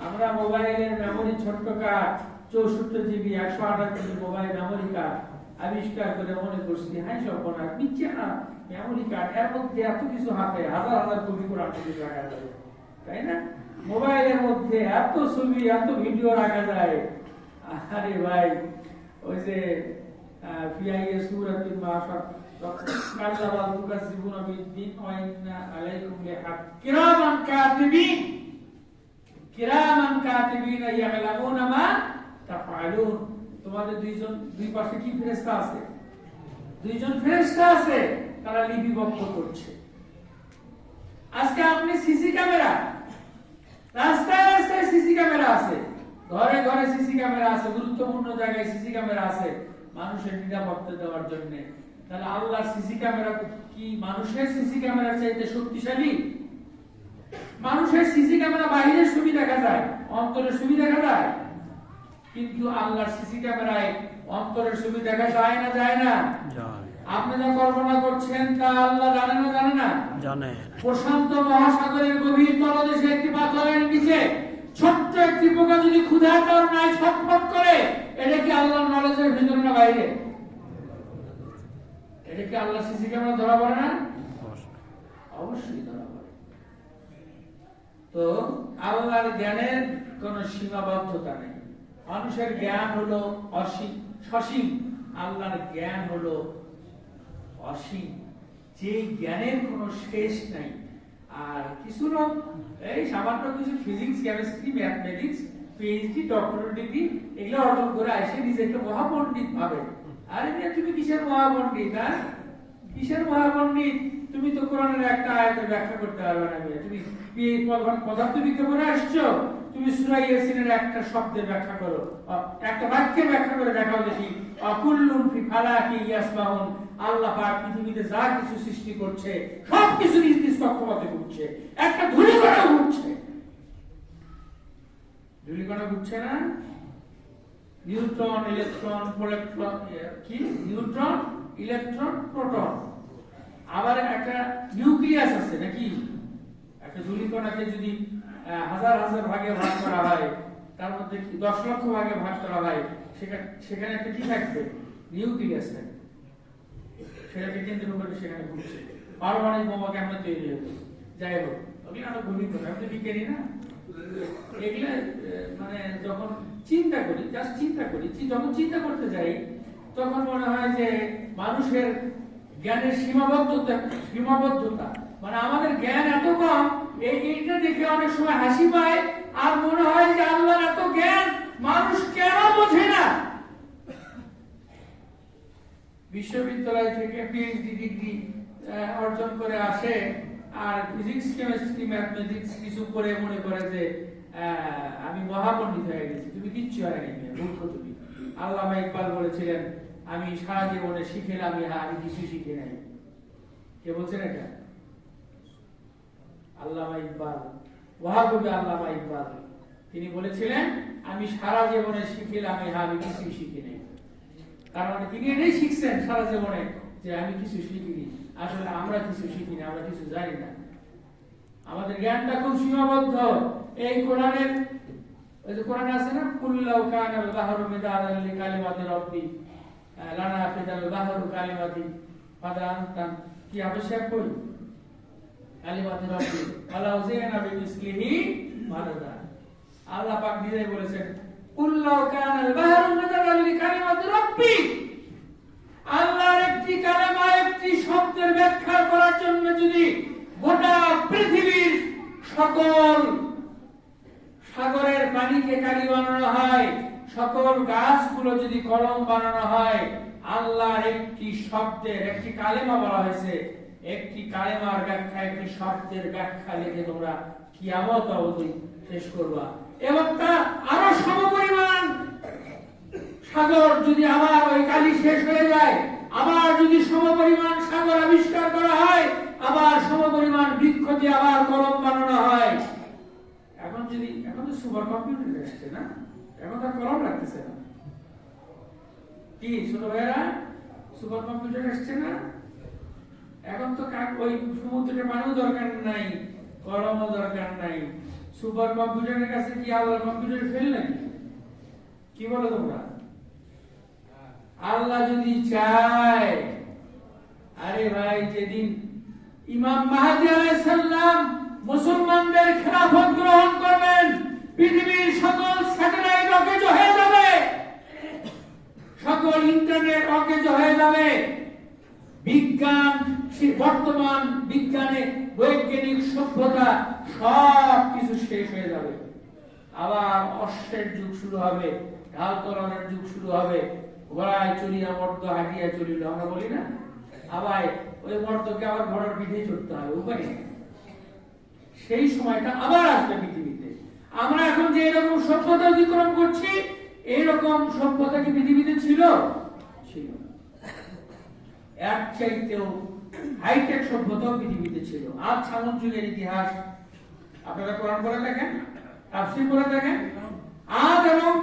আমরা মোবাইলের মেমোরি ছোট্ট card 64 GB 128 GB mobile memory card আবিষ্কার করে মনে করছি হ্যাঁ সপনা নিচে না মেমোরি কার্ড এর মধ্যে এত কিছু হাতে হাজার হাজার কোটি কোরআন শরীফ রাখা যাবে, তাই না? মোবাইলের মধ্যে এত ছবি এত ভিডিও রাখা যায়। আরে ভাই ওই যে ফিআইএ সূরাতুল মাশা কাল্লাবাল তুকাসিবুনা বিদ্দিন ওয়া ইন্না আলাইকুম লিহাক কিরামান কাতিবিন ইয়ালামুনা মা তাফআলুন। তোমাদের দুই পাশে কি ফেরেশতা আছে? দুইজন ফেরেশতা আছে, তারা লিপিবদ্ধ করছে। আজকে আপনি সিসি ক্যামেরা, রাস্তায় রাস্তায় সিসি ক্যামেরা আছে, ঘরে ঘরে সিসি ক্যামেরা আছে, গুরুত্বপূর্ণ জায়গায় সিসি ক্যামেরা আছে মানুষের নিরাপত্তা দেওয়ার জন্য। তাহলে আল্লাহর সিসি ক্যামেরা কি মানুষের সিসি ক্যামেরার চাইতে শক্তিশালী? মানুষের সিসি ক্যামেরা বাইরের ছবি দেখা যায়, অন্তরের ছবি দেখা যায়, কিন্তু আল্লাহর সিসি ক্যামেরায় অন্তরের ছবি দেখা যায় না? যায় না? আপনি যা কল্পনা করছেন তা আল্লাহ জানে না? জানে না? জানে। প্রশান্ত মহাসাগরের গভীর তলদেশে একটি পাথরের নিচে ছোট্ট একটি পোকা যদি ক্ষুধার কারণে ছটফট করে, এটা কি আল্লাহর নলেজের ভিতরে না বাইরে? এটা কি আল্লাহ সিসি ক্যামেরা ধরা পড়ে না? অবশ্যই ধরা পড়ে। তো আল্লাহর জ্ঞানের কোন সীমাবদ্ধতা নেই। মানুষের জ্ঞান হলো সসীম, আল্লাহর জ্ঞান হলো অসীম, যে জ্ঞানের কোনো শেষ নাই। আর কিছু লোক এই সামান্য কিছু physics chemistry mathematics PhD doctorate degree এগুলো অর্জন করে আসে নিজেকে মহাপণ্ডিত ভাবে। আরে মিয়া তুমি কিসের মহাপণ্ডিত? হ্যাঁ কিসের মহাপণ্ডিত? তুমি তো কোরআনের একটা আয়াতের ব্যাখ্যা করতে পারবে না। তুমি পদার্থবিজ্ঞান পড়ে আসছো, তুমি সূরা ইয়াসিনের একটা শব্দের ব্যাখ্যা করো, একটা বাক্যের ব্যাখ্যা করে দেখাও দেখি। আকুল্লুন ফি ফালাকি ইয়াসবাহুন। আল্লাহ পাক পৃথিবীতে যা কিছু সৃষ্টি করছে সবকিছু নিজ নিজ কক্ষপথে ঘুরছে, একটা ধূলিকণা ঘুরছে। ধূলিকণা ঘুরছে না? নিউট্রন ইলেকট্রন প্রোটন, কি নিউট্রন ইলেকট্রন প্রোটন, আবার একটা নিউক্লিয়াস আছে নাকি? একটা ধূলিকণাকে যদি হাজার হাজার ভাগে ভাগ করা হয়, তার মধ্যে 10 লক্ষ ভাগে ভাগ করা হয়, সেখানে একটা কি থাকবে? নিউক্লিয়াস থাকবে। সেটাকে কেন্দ্র করে সেখানে ঘুরছে। পারমাণবিক বোমা কেমন তৈরি হতো? যাই হোক, ওগুলো আরো গভীর কথা, আমি তো বিজ্ঞানী না। এগুলা মানে যখন চিন্তা করি, যখন চিন্তা করতে যাই তখন মনে হয় যে মানুষের জ্ঞানের সীমাবদ্ধতা, মানে আমাদের জ্ঞান এত কম, এইটা দেখে অনেক সময় হাসি পায় আর মনে হয় যে আল্লাহর এত জ্ঞান মানুষ কেন বোঝে না। বিশ্ববিদ্যালয় থেকে পিএইচডি ডিগ্রি অর্জন করে আসে আর ফিজিক্স কেমিস্ট্রি ম্যাথমেটিক্স কিছু করে মনে করে যে আমি মহাপণ্ডিত হয়ে গেছি। তুমি কিচ্ছু হয়নি, মূর্খ তুমি। আল্লামা ইকবাল বলেছিলেন, আমি সারা জীবনে শিখেলাম ইহা, আমি কিছু শিখে নাই। কে বলছেন এটা? আল্লামা ইকবাল, ওয়াহাবি আল্লামা ইকবাল। তিনি বলেছিলেন, আমি সারা জীবনে শিখেলাম ইহা, আমি কিছু শিখি নাই। তার মানে তিনি এটাই শিখছেন সারা জীবনে যে আমি কিছু শিখিনি। আসলে আমরা কিছু শিখিনি, আমরা কিছু জানি না। আমাদের জ্ঞানটা খুব সীমাবদ্ধ। এই কোরআনের, ওই যে কোরআনে আছে না, কুল্লাউ কানাল বাহরু মিদাদান লিকালিমাতি রাব্বি লানাফিদাল বাহরু কালিমাতি ফাদান্তান, কি আবশ্যক কই কালিমাতি রাব্বি ওয়ালাউ জিনা বিমিসলিহি মাদাদা। আল্লাহ পাক নিজেই বলেছেন, কুল্লাউ কানাল বাহরু মিদাদান লিকালিমাতি রাব্বি। আল্লাহর একটি কালেমা, একটি শব্দের ব্যাখ্যা করার জন্য যদি গোটা পৃথিবীর সকল সাগরের পানিকে কালি বানানো হয়, সকল গাছগুলো যদি কলম বানানো হয়, আল্লাহর একটি শব্দের, একটি কালেমা বলা হয়েছে, একটি কালেমার ব্যাখ্যা, একটি শব্দের ব্যাখ্যা লিখে তোমরা কিয়ামত অবধি শেষ করবা। এবং তা আরো সমপরিমাণ সাগর যদি আবার ওই কালি শেষ হয়ে যায়, আবার যদি সমপরিমাণ সাগর আবিষ্কার করা হয়, আবার সমপরিমাণ বৃক্ষ দিয়ে আবার কলম বানানো হয়, যদি এখন তো সুপার কম্পিউটার আসছে না, এখন তো কলম রাখতেছে না, কি ছোট ভাইরা সুপার কম্পিউটার আসছে না, এখন তো ওই সমুদ্রের পানিও দরকার নাই, কলমও দরকার নাই। সুপার কম্পিউটারের কাছে কি আল্লাহ কম্পিউটার ফেল নাকি? কি বলো তোমরা? আল্লাহ যদি চায়, আরে ভাই যেদিন ইমাম মাহদী আলাইহিস সালাম মুসলমানদের খেলাফত গ্রহণ করবেন, পৃথিবীর সকল স্যাটেলাইট অকেজ হয়ে যাবে, সকল ইন্টারনেট অকেজ হয়ে যাবে, বিজ্ঞান বর্তমান বিজ্ঞানে বৈজ্ঞানিক সভ্যতা সব কিছু শেষ হয়ে যাবে। আবার অশ্বের যুগ শুরু হবে, ঢাল তোলানোর যুগ শুরু হবে, ঘোড়ায় চড়িয়া মর্দ হাঁটিয়া চলিল, আমরা বলি না? আবার ওই মর্দকে আবার ঘোড়ার পিঠে চড়তে হবে, উপায় নেই। সেই সময়টা আবার আসবে পৃথিবীতে। আমরা এখন যে এরকম সভ্যতা অতিক্রম করছি, এইরকম সভ্যতা কি পৃথিবীতে ছিল? ছিল। এক চাইতেও হাইটেক সভ্যতা পৃথিবীতে ছিল। আজ সামুদ্রিক যুগের ইতিহাস আপনারা কোরআন পড়ে দেখেন, তাফসীর পড়ে দেখেন, আজ এবং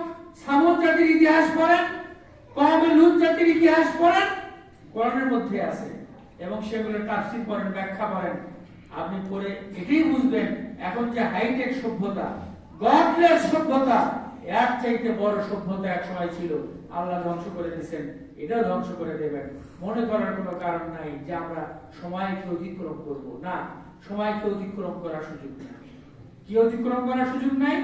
সামুদ জাতির ইতিহাস পড়েন, কওমে লূত জাতির ইতিহাস পড়েন, কোরআনের মধ্যে আছে, এবং সেগুলোর তাফসীর পড়েন, ব্যাখ্যা পড়েন, আপনি পড়ে এটাই বুঝবেন এখন যে হাইটেক সভ্যতা, গডলেস সভ্যতা, এর চাইতে বড় সভ্যতা এক সময় ছিল, আল্লাহ ধ্বংস করে দিয়েছেন, এটাও ধ্বংস করে দেবেন। মনে করার কোনো কারণ নাই যে আমরা সময়কে অতিক্রম করব না, সময়কে অতিক্রম করার সুযোগ নেই। কি অতিক্রম করার সুযোগ নাই?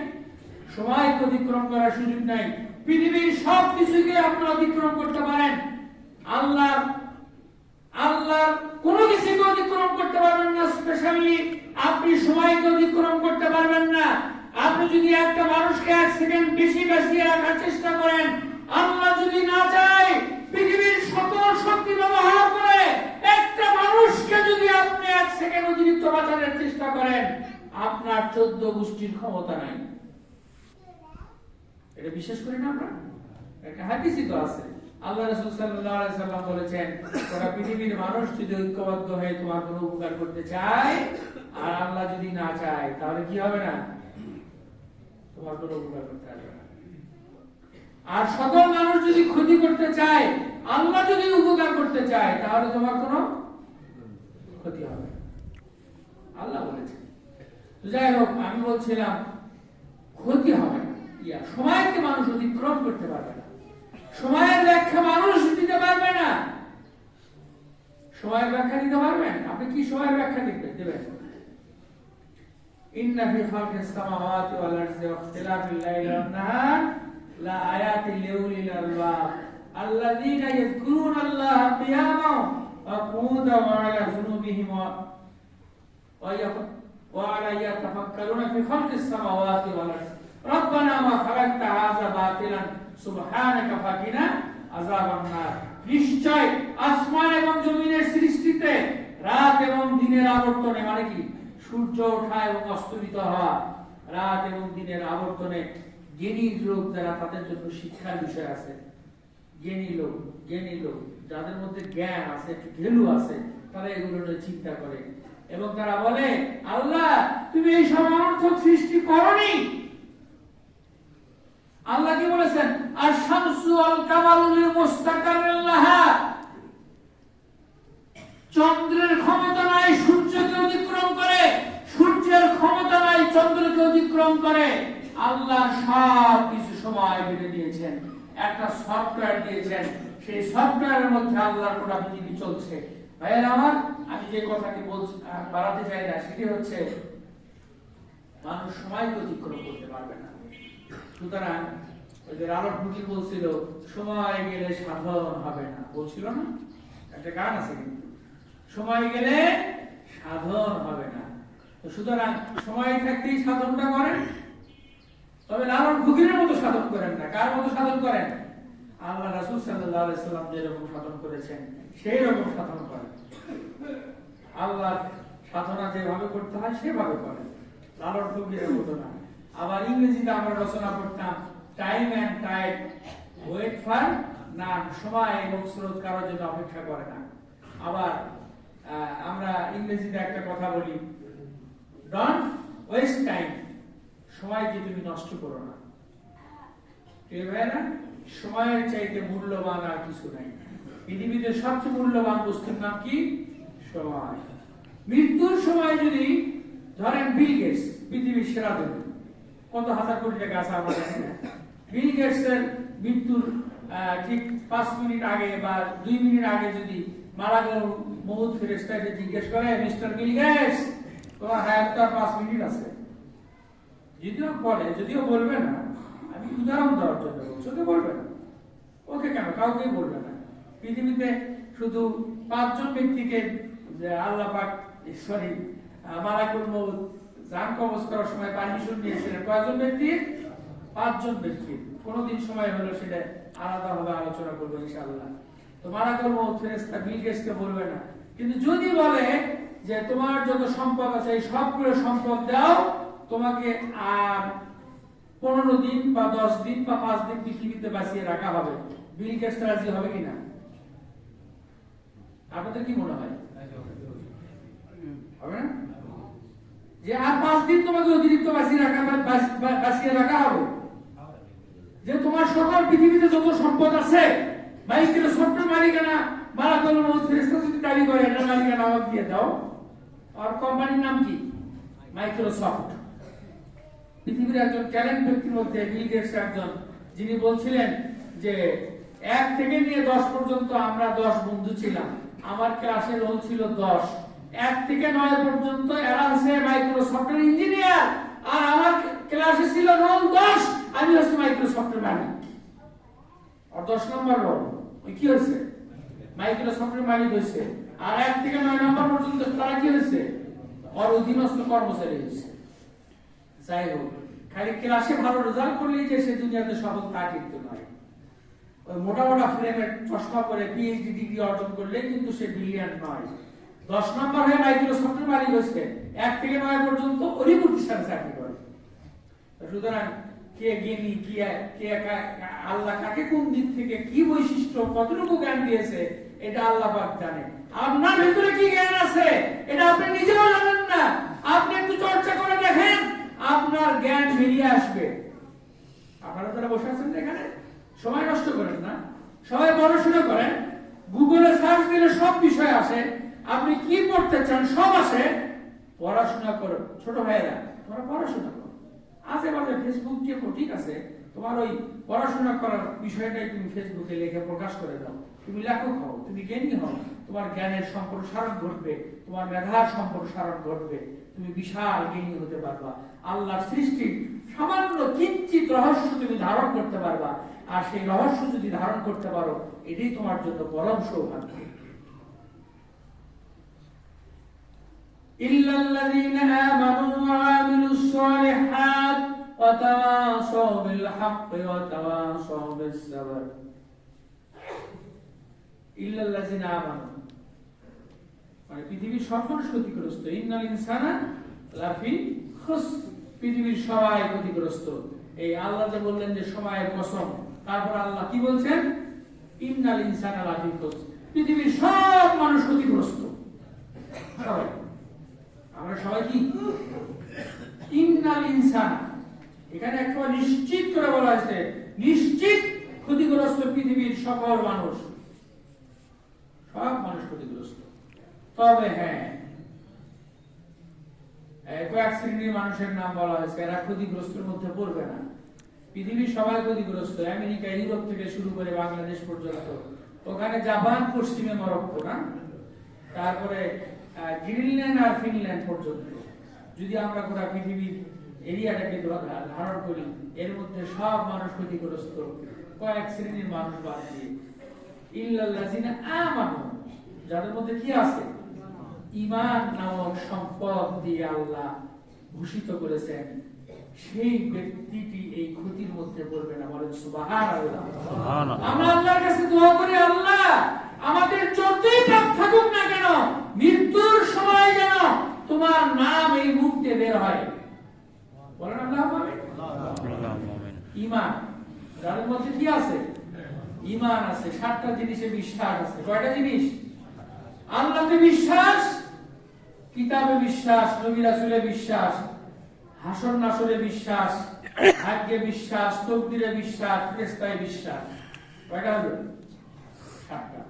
সময়কে অতিক্রম করার সুযোগ নাই। পৃথিবীর সব কিছুকে আপনি অতিক্রম করতে পারেন, আল্লাহর কোনো কিছুকে অতিক্রম করতে পারবেন না। স্পেশালি আপনি সময়কে অতিক্রম করতে পারবেন না। আপনি যদি একটা মানুষকে 1 সেকেন্ড বেশি বাঁচিয়ে রাখার চেষ্টা করেন, আল্লাহ যদি না চায়, পৃথিবীর সকল শক্তি ব্যবহার করে একটা মানুষকে যদি আপনি 1 সেকেন্ড অতিরিক্ত বাঁচানোর চেষ্টা করেন, আপনার 14 গোষ্ঠীর ক্ষমতা নাই। এটা বিশ্বাস করি না আমরা? একটা হাদিসই তো আছে, আল্লাহ রাসূল সাল্লাল্লাহু আলাইহি সাল্লাম বলেছেন, গোটা পৃথিবীর মানুষ যদি ঐক্যবদ্ধ হয়ে তোমার কোনো উপকার করতে চায়, আর আল্লাহ যদি না চায়, তাহলে কি হবে না? তোমার কোনো উপকার করতে পারবে না। আর সকল মানুষ যদি ক্ষতি করতে চায়, আল্লাহ যদি উপকার করতে চায়, তাহলে তোমার কোনো ক্ষতি হবে না, আল্লাহ বলেছেন। তো যাই হোক, আমি বলছিলাম ক্ষতি হবে না, সময়কে মানুষ অতিক্রম করতে পারবে না, সময়ের ব্যাখ্যা মানুষ দিতে পারবে না। সময়ের ব্যাখ্যা দিতে পারবেন? আপনি কি সময়ের ব্যাখ্যা দেবেন? ইন্না ফি খালকিস সামাওয়াতি ওয়াল আরদি ওয়া ইখতিলাফিল লাইলি ওয়ান নাহার লা আয়াতিন লিউলিল আলবাব আল্লাযীনা ইয়াযকুরুনাল্লাহা কিয়ামান ওয়া qu'udan ওয়া আলা জুনুবিহিম ওয়া আলা ইয়াতাফাক্কারুনা ফি খালকিস সামাওয়াতি ওয়াল আরদি রব্বানা মা খালাকতা হাযা বাতিলান সুবহানাকা ফাকিনা আযাবান নার। নিশ্চয় আসমান এবং জমিনের সৃষ্টিতে, রাত এবং দিনের আবর্তনে, মানে কি সূর্য ওঠা এবং অস্তমিত হওয়া, রাত এবং দিনের আবর্তনে জ্ঞানী লোক যারা, তাদের জন্য শিক্ষার বিষয় আছে। জ্ঞানী লোক যাদের মধ্যে জ্ঞান আছে, একটু ঘেলু আছে, তারা এগুলো নিয়ে চিন্তা করে এবং তারা বলে, আল্লাহ তুমি এই সব অনর্থক সৃষ্টি করনি। আল্লাহ কি বলেছেন? আর শামসু আল কামারুল মুস্তাকারুল লাহা, চন্দ্রের ক্ষমতা নাই সূর্যকে অতিক্রম করে, সূর্যের ক্ষমতা নাই চন্দ্রকে অতিক্রম করে। আল্লাহ সব কিছু সময় বেঁধে দিয়েছেন, একটা সফটওয়্যার দিয়েছেন, সেই সফটওয়্যারের মধ্যে আল্লাহর গোটা পৃথিবী চলছে। ভাইয়েরা আমার, আমি যে কথাটি বাড়াতে চাই না, সেটি হচ্ছে মানুষ সময়কে অতিক্রম করতে পারবে না। সুতরাং ওই যে আলোক ফকির বলছিল, সময় গেলে সাধন হবে না, বলছিল না? একটা গান আছে, কিন্তু সময় গেলে সাধন হবে না। তো সুতরাং সময় থাকতেই সাধনটা করেন, তবে লালন ফকিরের মতো সাধন করেন না। কার মতো সাধন করেন? আল্লাহ রাসূল সাল্লাল্লাহু আলাইহি সাল্লাম যেরকম সাধন করেছেন সেই রকম সাধন করেন। আল্লাহ সাধনা যেভাবে করতে হয় সেভাবে করেন, লালন ফকিরের মতো না। আবার ইংরেজিতে আমরা রচনা করতাম, time and tide wait for none, সময় এবং স্রোত কারোর জন্য অপেক্ষা করে না। আবার আমরা ইংরেজিতে একটা কথা বলি, ডোন্ট ওয়েস্ট টাইম, সময়কে তুমি নষ্ট করো না। সময়ের চাইতে মূল্যবান আর কিছু নাই। পৃথিবীতে সবচেয়ে মূল্যবান বস্তুর নাম কি? সময়। মৃত্যুর সময় যদি ধরেন বিল গেটস পৃথিবীর সেরা ধনী, কত হাজার কোটি টাকা আছে আমরা জানি না, বিল গেটস এর মৃত্যুর ঠিক 5 মিনিট আগে বা 2 মিনিট আগে যদি মারা গেল, মউত ফেরেশতাকে জিজ্ঞেস করে, মিস্টার বিল গেটস তোমার হায়াত তো 5 মিনিট আছে, যদিও বলবে না, আমি উদাহরণ দেওয়ার জন্য বলছি, ওকে বলবে না, ওকে কেন কাউকে বলবে না। পৃথিবীতে শুধু 5 জন ব্যক্তিকে আল্লাহ পাক মালাকুল মউত জান কবজ করার সময় পারমিশন দিয়েছিলেন। কয়জন ব্যক্তি? 5 জন ব্যক্তি। কোনদিন সময় হলো সেটা আলাদা ভাবে আলোচনা করবো ইনশাআল্লাহ। তো মালাকুল মউত ফেরেশতা বিল গেটসকে বলবে না, কিন্তু যদি বলে যে তোমার যত সম্পদ আছে এই সবগুলো সম্পদ দাও, তোমাকে আর 15 দিন বা 10 দিন বা 5 দিন পৃথিবীতে বাঁচিয়ে রাখা হবে, বিল গেটস রাজি হবে কিনা? আপনাদের কি মনে হয়? হবে না? যে আর 5 দিন তোমাকে অতিরিক্ত বাঁচিয়ে রাখা হবে, যে তোমার সকল পৃথিবীতে যত সম্পদ আছে মাইক্রোসফটের মালিকানা মালাকুল মউত ফেরেশতা যদি দাবি করে এটা মালিকানা আমাকে দিয়ে দাও, আর কোম্পানির নাম কি? মাইক্রোসফট। পৃথিবীর একজন ট্যালেন্ট ব্যক্তির মধ্যে বিল গেটস একজন, যিনি বলছিলেন যে 1 থেকে নিয়ে 10 পর্যন্ত আমরা 10 বন্ধু ছিলাম, আমার ক্লাসে রোল ছিল 10, 1 থেকে 9 পর্যন্ত এরা হচ্ছে মাইক্রোসফটের ইঞ্জিনিয়ার, আর আমার ক্লাসে ছিল রোল 10, আমি হচ্ছে মাইক্রোসফটের মালিক। আর 10 নম্বর রোল ওই কি হয়েছে? মাইক্রোসফটের মালিক হয়েছে। আর 1 থেকে 9 নম্বর পর্যন্ত তারা কি হয়েছে? আর অধীনস্থ কর্মচারী হয়েছে। যাই হোক, খালি ক্লাসে ভালো রেজাল্ট করলেই যে সে দুনিয়াতে সফল তা কিন্তু নয়। ওই মোটা মোটা ফ্রেমের চশমা পরে পিএইচডি ডিগ্রি অর্জন করলে কিন্তু সে ব্রিলিয়ান্ট নয়। 10 নম্বর হয়ে মাইক্রোসফটের মালিক হয়েছে, 1 থেকে 9 পর্যন্ত ওই প্রতিষ্ঠানে চাকরি করে। সুতরাং কে জ্ঞানী, কে আল্লাহ কাকে কোন দিক থেকে কি বৈশিষ্ট্য কতটুকু জ্ঞান দিয়েছে এটা আল্লাহ পাক জানে। আপনার ভিতরে কি জ্ঞান আছে এটা আপনি নিজেও জানেন না। আপনি একটু চর্চা করে দেখেন, আপনার জ্ঞান বেরিয়ে আসবে। আপনারা যারা বসে আছেন এখানে সময় নষ্ট করেন না, সবাই পড়াশোনা করেন, গুগলে সার্চ দিলে সব বিষয় আসে, আপনি কি পড়তে চান সব আসে, পড়াশোনা করুন। ছোট ভাইয়েরা তোমরা পড়াশোনা করো, আজে বাজে ফেসবুক কে ঠিক আছে, তোমার ওই পড়াশোনা করার বিষয়টাই তুমি ফেসবুকে লিখে প্রকাশ করে দাও, তুমি লেখক হও, তুমি জ্ঞানী হও, তোমার জ্ঞানের সম্প্রসারণ ঘটবে, তোমার মেধার সম্প্রসারণ ঘটবে, তুমি বিশাল জ্ঞানী হতে পারবা, আল্লাহর সৃষ্টির সামান্য কিঞ্চিত রহস্য তুমি ধারণ করতে পারবা। আর সেই রহস্য যদি ধারণ করতে পারো, এটাই তোমার জন্য পরম সৌভাগ্য। ইল্লাল্লাযীনা আমানু ওয়া আমিলুস সালিহাত ওয়া তাওয়াসাউ বিল হাক্কি ওয়া তাওয়াসাউ বিস সাবর। ইল্লাল্লাযীনা আমানু মানে পৃথিবীর সব মানুষ ক্ষতিগ্রস্ত। ইন্নাল ইনসানা লাফি খুসর, পৃথিবীর সবাই ক্ষতিগ্রস্ত। এই আল্লাহ যে বললেন যে সময়ের কসম, তারপর আল্লাহ কি বলছেন? ইন্নাল ইনসানা লাফি খুসর, পৃথিবীর সব মানুষ ক্ষতিগ্রস্ত। সবাই, আমরা সবাই কি? ইন্নাল ইনসানা, এখানে একটা নিশ্চিত করে বলা হয়েছে, নিশ্চিত ক্ষতিগ্রস্ত পৃথিবীর সকল মানুষ, সব মানুষ ক্ষতিগ্রস্ত। তবে হ্যাঁ, কয়েক শ্রেণীর মানুষের নাম বলা হয়েছে, এরা ক্ষতিগ্রস্তের মধ্যে পড়বে না। পৃথিবীর সবাই ক্ষতিগ্রস্ত, আমেরিকা, ইউরোপ থেকে শুরু করে বাংলাদেশ পর্যন্ত, ওখানে জাপান, পশ্চিমে মরক্কো, না তারপরে গ্রিনল্যান্ড আর ফিনল্যান্ড পর্যন্ত। যদি আমরা গোটা পৃথিবীর এরিয়াটাকে ধারণ করি, এর মধ্যে সব মানুষ ক্ষতিগ্রস্ত, কয়েক শ্রেণীর মানুষ বাদ দিয়ে। ইল্লাল্লাযীনা আমানু, যাদের মধ্যে কি আছে? ঈমান নামক সম্পদ দিয়ে আল্লাহ ভূষিত করেছেন, সেই ব্যক্তিটি এই ক্ষতির মধ্যে পড়বে না। বলেন সুবহানাল্লাহ। আমরা আল্লাহর কাছে দোয়া করি, আল্লাহ আমাদের যতই পাপ থাকুক না কেন, মৃত্যুর সময় যেন তোমার নাম এই মুখ দিয়ে বের হয়। বলেন আল্লাহুম্মা আমিন। ঈমান, যাদের মধ্যে কি আছে? ঈমান আছে। 7টা জিনিসে বিশ্বাস আছে। কয়টা জিনিস? আল্লাহতে বিশ্বাস, কিতাবে বিশ্বাস, নবী রাসূলে বিশ্বাস, হাসর নাসরে বিশ্বাস, ভাগ্যে বিশ্বাস, তকদিরে বিশ্বাস, ফেরেশতায় বিশ্বাস। কয়টা হলো? 7টা।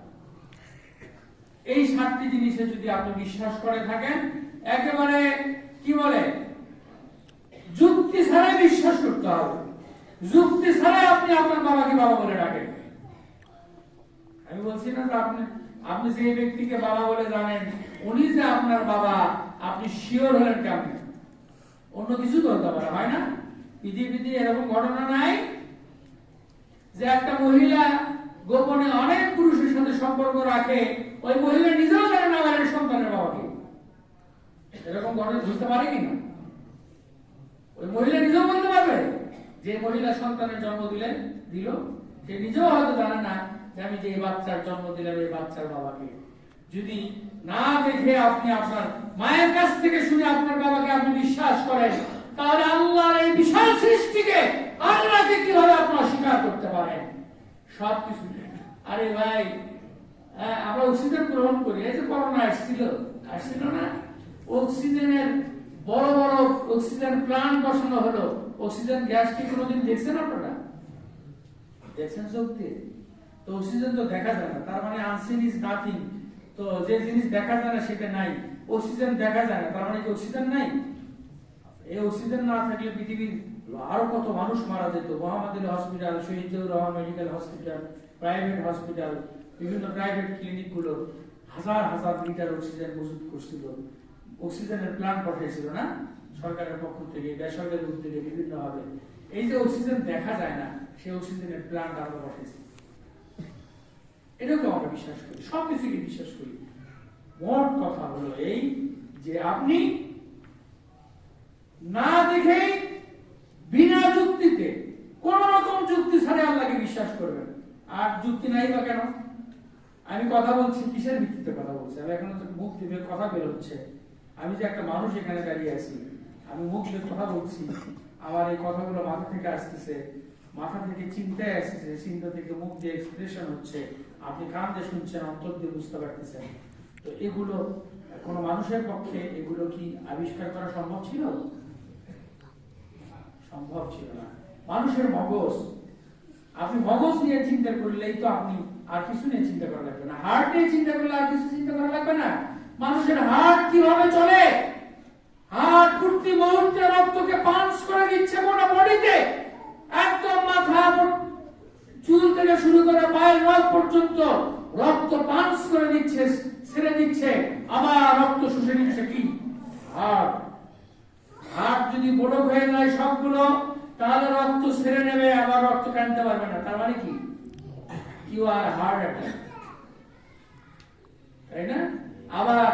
এই 7টি জিনিসে যদি আপনি বিশ্বাস করে থাকেন, একেবারে কি বলে যুক্তি ছাড়াই বিশ্বাস করতে হবে। যুক্তি ছাড়াই আপনি আপনার বাবাকে বাবা বলে ডাকেন। আমি বলছি না যে আপনি যে ব্যক্তিকে বাবা বলে জানেন উনি যে আপনার বাবা, আপনি শিওর হলেন কেমন? অন্য কিছু তো হতে পারে, হয় না? পৃথিবীতে এরকম ঘটনা নাই যে একটা মহিলা গোপনে অনেক পুরুষের সাথে সম্পর্ক রাখে, ওই মহিলা নিজেও জানে না আমার সন্তানের বাবাকে। এরকম ঘটনা বুঝতে পারে কিনা? ওই মহিলা নিজেও বলতে পারবে যে মহিলা সন্তানের জন্ম দিল, সে নিজেও হয়তো জানে না যে আমি যে বাচ্চার জন্ম দিলাম এই বাচ্চার বাবাকে। যদি না দেখে আপনি আপনার মায়ের কাছ থেকে শুনে আপনার বাবাকে আপনি বিশ্বাস করেন, তাহলে আল্লাহর এই বিশাল সৃষ্টিকে, আল্লাহকে কিভাবে আপনি অস্বীকার করতে পারেন? সবকিছু। আরে ভাই, আমরা অক্সিজেন গ্রহণ করি, এই যে করোনা আসছিল না, অক্সিজেনের বড় বড় অক্সিজেন প্লান্ট বসানো হলো। অক্সিজেন গ্যাস কি কোনোদিন দেখছেন আপনারা? দেখছেন সত্যি? তো অক্সিজেন তো দেখা যায় না, তার মানে আনসিন ইজ নাথিং। তো যে জিনিস দেখা যায় না সেটা নাই। অক্সিজেন দেখা যায় না, তার মানে কি অক্সিজেন নাই? এই অক্সিজেন না থাকলে পৃথিবীর আরো কত মানুষ মারা যেত। Mohammad hospital, Shaheed Ziaur Rahman medical hospital, private hospital, বিভিন্ন প্রাইভেট ক্লিনিক গুলো হাজার হাজার লিটার অক্সিজেন মজুত করছিল। অক্সিজেনের প্ল্যান্ট পাঠিয়েছিল না সরকারের পক্ষ থেকে, বেসরকারি উদ্যোগে বিভিন্ন ভাবে। এই যে অক্সিজেন দেখা যায় না, সেই অক্সিজেনের প্ল্যান্ট আমরা পাঠিয়েছি। এটাকে আমরা বিশ্বাস করি, সবকিছুকে বিশ্বাস করি। মোট কথা হলো এই যে আপনি না দেখে বিনা যুক্তিতে, কোন রকম যুক্তি ছাড়া আল্লাহকে বিশ্বাস করবেন। আর যুক্তি নাই বা কেন? আমি কথা বলছি কিসের ভিত্তিতে কথা বলছি? আমি এখন মুখ দিয়ে কথা বেরোচ্ছে। আমি যে একটা মানুষ এখানে দাঁড়িয়ে আছি, আমি মুখ দিয়ে কথা বলছি, আমার এই কথাগুলো মাথা থেকে আসতেছে, মাথা থেকে চিন্তায় আসতেছে, চিন্তা থেকে মুখ দিয়ে এক্সপ্রেশন হচ্ছে, আপনি কান দিয়ে শুনছেন, অন্তর দিয়ে বুঝতে পারতেছেন। তো এগুলো কোন মানুষের পক্ষে এগুলো কি আবিষ্কার করা সম্ভব ছিল? সম্ভব ছিল না। মানুষের মগজ, আপনি মগজ নিয়ে চিন্তা করলেই তো আপনি আর কিছু নিয়ে চিন্তা করা লাগবে না। হার্ট নিয়ে চিন্তা করলে আর কিছু চিন্তা করা লাগবে না। মানুষের হার্ট কিভাবে চলে, হার্ট প্রতি মুহূর্তে রক্তকে পাঞ্চ করে দিচ্ছে পুরো বডিতে, একদম মাথা চুল থেকে শুরু করে পায়ের নখ পর্যন্ত রক্ত পাঞ্চ করে দিচ্ছে, ছেড়ে দিচ্ছে, আবার রক্ত শুষে নিচ্ছে। কি হার্ট? হার্ট যদি বড় হয়ে যায় সবগুলো, তাহলে রক্ত ছেড়ে নেবে, আবার রক্ত টানতে পারবে না। তার মানে কি? ইউ আর হার্ট অ্যাটাক, তাই না? আবার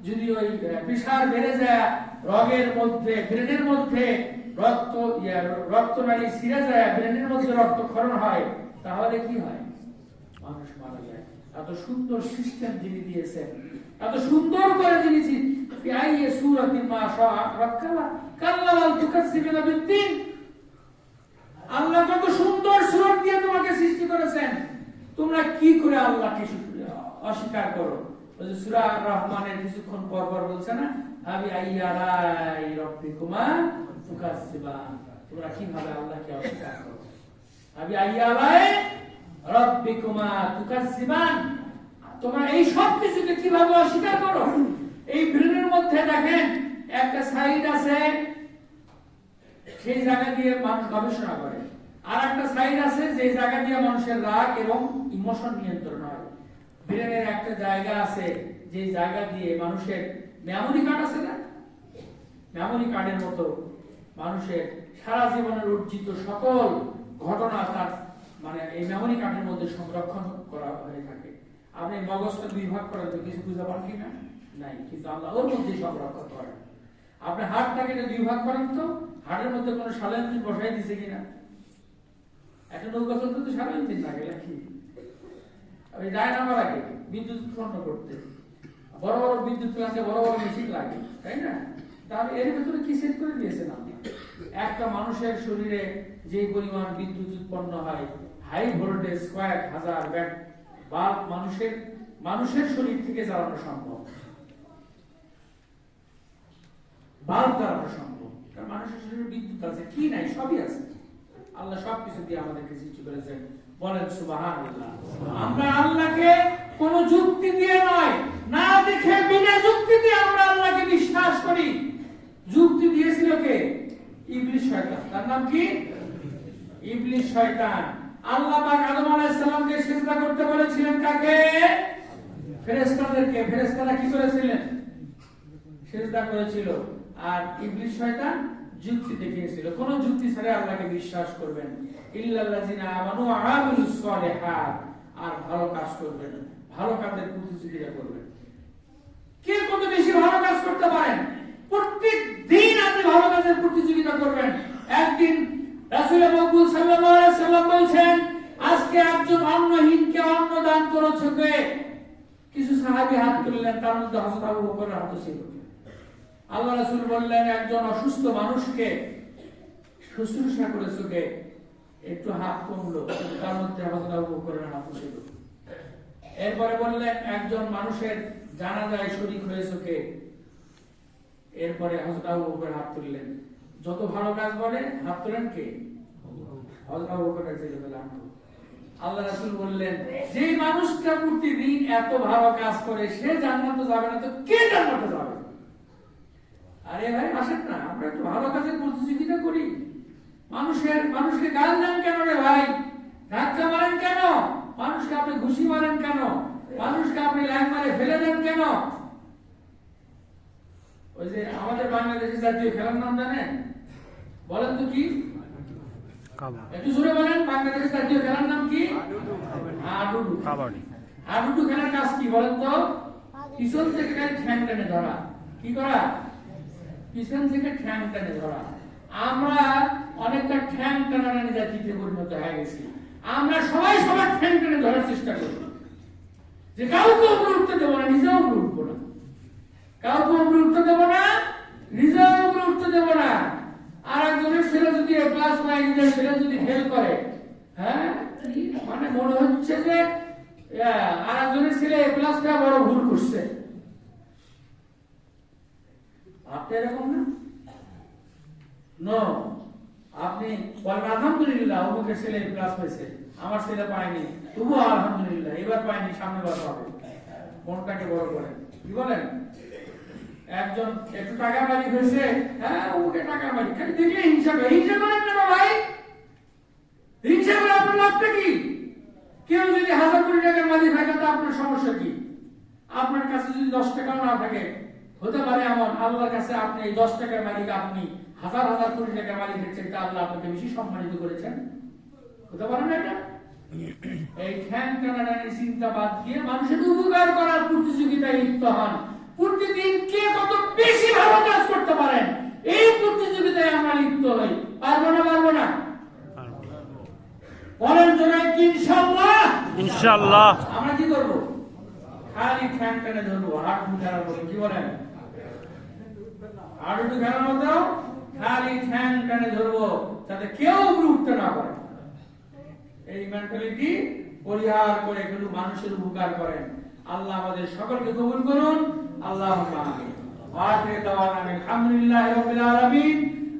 যদি ওই প্রেসার বেড়ে যায়, রগের মধ্যে, ব্রেনের মধ্যে রক্তনালী ছিঁড়ে যায়, ব্রেনের মধ্যে রক্তক্ষরণ হয়, তাহলে কি হয়? মানুষ মারা যায়। এত সুন্দর সিস্টেম যিনি দিয়েছেন, এত সুন্দর করে যিনি আল্লাহ কত সুন্দর সূরা দিয়ে তোমাকে সৃষ্টি করেছেন, তোমরা কি করে আল্লাহকে অস্বীকার করো? সূরা আর-রহমানের কিছুক্ষণ পর পর বলছে না, আবি আইয়ালাই রাব্বিকুমা তুকাজ্জিবান, তোমরা কিভাবে আল্লাহকে অস্বীকার করো? আবি আইয়ালাই রাব্বিকুমা তুকাজ্জিবান, তোমরা এই সব কিছুকে কিভাবে অস্বীকার করো? এই ব্রেনের মধ্যে দেখেন একটা সাইড আছে, সেই জায়গা দিয়ে মানুষ গবেষণা করে, আর একটা সাইড আছে যে জায়গা দিয়ে মানুষের রাগ এবং ইমোশন নিয়ন্ত্রণ হয়। ব্রেনের একটা জায়গা আছে যে জায়গা দিয়ে মানুষের মেমোরি কার্ড আছে না, মেমোরি কার্ডের মতো মানুষের সারা জীবনের অর্জিত সকল ঘটনা তার মানে এই মেমোরি কার্ডের মধ্যে সংরক্ষণ করা হয়ে থাকে। আপনি মগজটা দুই ভাগ করেন তো কিছু বুঝতে পারেন কিনা? নাই, কিন্তু আল্লাহ ওর মধ্যে সংরক্ষণ করেন। আপনি হাড়টাকে দুই ভাগ করেন তো হাড়ের মধ্যে কোনো সালাইন বসাই দিছে কিনা? একটা নৌকা চলতে তো সালাইন লাগে নাকি? ওই ডায়নামো লাগে বিদ্যুৎ উৎপন্ন করতে, বড় বড় বিদ্যুৎ প্লান্টে বড় বড় মেশিন লাগে, তাই না? তাহলে এর ভিতরে কি সেট করে দিয়েছেন আপনি? একটা মানুষের শরীরে যে পরিমাণ বিদ্যুৎ উৎপন্ন হয়, হাই ভোল্টেজ কয়েক হাজার ব্যাট বাল্ব মানুষের শরীর থেকে জ্বালানো সম্ভব, বাল্ব জ্বালানো সম্ভব। মানুষের শরীরে বিদ্যুৎ আছে, কি নাই? সবই আছে। আল্লাহ সবকিছু দিয়ে আমাদেরকে সৃষ্টি করেছেন। বলেন সুবহানাল্লাহ। আমরা আল্লাহকে কোন যুক্তি দিয়ে নয়, না দেখে বিনা যুক্তিতে আমরা আল্লাহকে বিশ্বাস করি। যুক্তি দিয়েছিল কে? ইবলিস শয়তান। তার নাম কি? ইবলিস শয়তান। আল্লাহ পাক আদম আলাইহিস সালামকে সিজদা করতে বলেছিলেন কাকে? ফেরেশতাদেরকে। ফেরেশতারা কি করেছিলেন? সিজদা করেছিল। আর ইবলিস শয়তান যুক্তি দেখিয়েছিল। কোন যুক্তি ছাড়া আল্লাহকে বিশ্বাস করবেন। ইল্লাল্লাযিনা আমানু ওয়া আমিলুস সালিহাত। আর ভালো কাজ করবেন, ভালো কাজের প্রতিযোগিতা করবেন। কে কত বেশি ভালো কাজ করতে পারেন, প্রত্যেক দিন আপনি ভালো কাজের প্রতিযোগিতা করবেন। একদিন রাসূল মকবুল সাল্লাল্লাহু আলাইহি সাল্লাম বলেছেন, আজকে একজন অন্নহীনকে অন্ন দান করেছে কে? কিছু সাহাবী হাত তুললেন, তার মধ্যে হযরত আবু বকরের হাত ছিল। আল্লাহ রাসূল বললেন, একজন অসুস্থ মানুষকে শুশ্রূষা করেছে কে? একটু হাত কমলো, তার মধ্যে হযরত আবু বকরের হাত ছিল। এরপরে বললেন, একজন মানুষের জানাজায় শরীক হয়েছে কে? এরপরে হযরত আবু বকর হাত তুললেন। যত ভালো কাজ বলে হাত তোলেন কে? হযরত আবু বকর রাদিয়াল্লাহু আনহু। আল্লাহ রাসূল বললেন, যে মানুষটা প্রতিদিন এত ভালো কাজ করে সে জান্নাতে যাবে না তো কে জান্নাতে যাবে? আরে ভাই আসেন না, আমরা একটু ভালো কাজের প্রতিযোগিতা করি। মানুষকে গাল দেন কেন রে ভাই? ধাক্কা মারেন কেন? মানুষকে আপনি ঘুষি মারেন কেন? মানুষকে আপনি লাইন মারে ফেলে দেন কেন? ওই যে আমাদের বাংলাদেশের জাতীয় খেলার নাম জানেন? বলেন তো কি? একটু জোরে বলেন। বাংলাদেশের জাতীয় খেলার নাম কি? হাডুডু। হাডুডু খেলার কাজ কি বলেন তো? পিছন থেকে ঠ্যাং টেনে ধরা। কি করা? পিছন থেকে ঠ্যাং টেনে ধরা। আমরা অনেকটা ঠ্যাং টানাটানি জাতিতে পরিণত হয়ে গেছি। আমরা সবাই সবার ঠ্যাং টেনে ধরার চেষ্টা করি, যে কাউকে উপরে উঠতে দেবো না, নিজেও উপরে উঠবো না। কাউকে উপরে উঠতে দেবো না, নিজেও উপরে উঠতে দেবো না। আর একজনের ছেলে যদি ক্লাস পায়, নিজের ছেলে যদি ফেল করে, হ্যাঁ মানে মনে হচ্ছে যে আর একজনের ছেলে ক্লাসটা বড় ভুল করছে। আপনি এরকম না? নো, আপনি বলেন আলহামদুলিল্লাহ অমুকের ছেলে ক্লাস পেয়েছে, আমার ছেলে পায়নি, তবুও আলহামদুলিল্লাহ এবার পায়নি, সামনে বার হবে। মনটাকে বড় করেন। কি বলেন? একজন একটু টাকা মালিক হয়েছে, হ্যাঁ ওকে টাকা মালিক, খালি দেখলে হিংসা করে। হিংসা করেন কেন ভাই? হিংসা করে আপনার লাভটা কি? কেউ যদি 1000 কোটি টাকার মালিক থাকে তো আপনার সমস্যা কি? আপনার কাছে যদি 10 টাকাও না থাকে, হতে পারে এমন আল্লাহর কাছে আপনি এই 10 টাকার মালিক, আপনি 1000 কোটি টাকার মালিকের চেয়ে আল্লাহ আপনাকে বেশি সম্মানিত করেছেন। হতে পারে না এটা? এই ঠ্যাং টানাটানির চিন্তা বাদ দিয়ে মানুষের উপকার করার প্রতিযোগিতায় লিপ্ত হন। প্রতিদিন কে কত বেশি ভালো কাজ করতে পারেন, এই প্রতিযোগিতায় আমরা লিপ্ত হই। পারবো না? পারবো না? বলেন জোরে কি ইনশাআল্লাহ? ইনশাআল্লাহ। আমরা কি করব? খালি ঠ্যাং টেনে ধরবো, হাত মুঠার করবো। কি বলেন? আর একটু খেলার মতো খালি ঠ্যাং টেনে ধরবো, যাতে কেউ উপরে উঠতে না পারে। এই মেন্টালিটি পরিহার করে কিন্তু মানুষের উপকার করেন। আল্লাহ আমাদের সকলকে কবুল করুন। আল্লাহুম্মা আমিন। ওয়া আখিরু দাওয়ানা আলহামদুলিল্লাহি রাব্বিল আলামিন।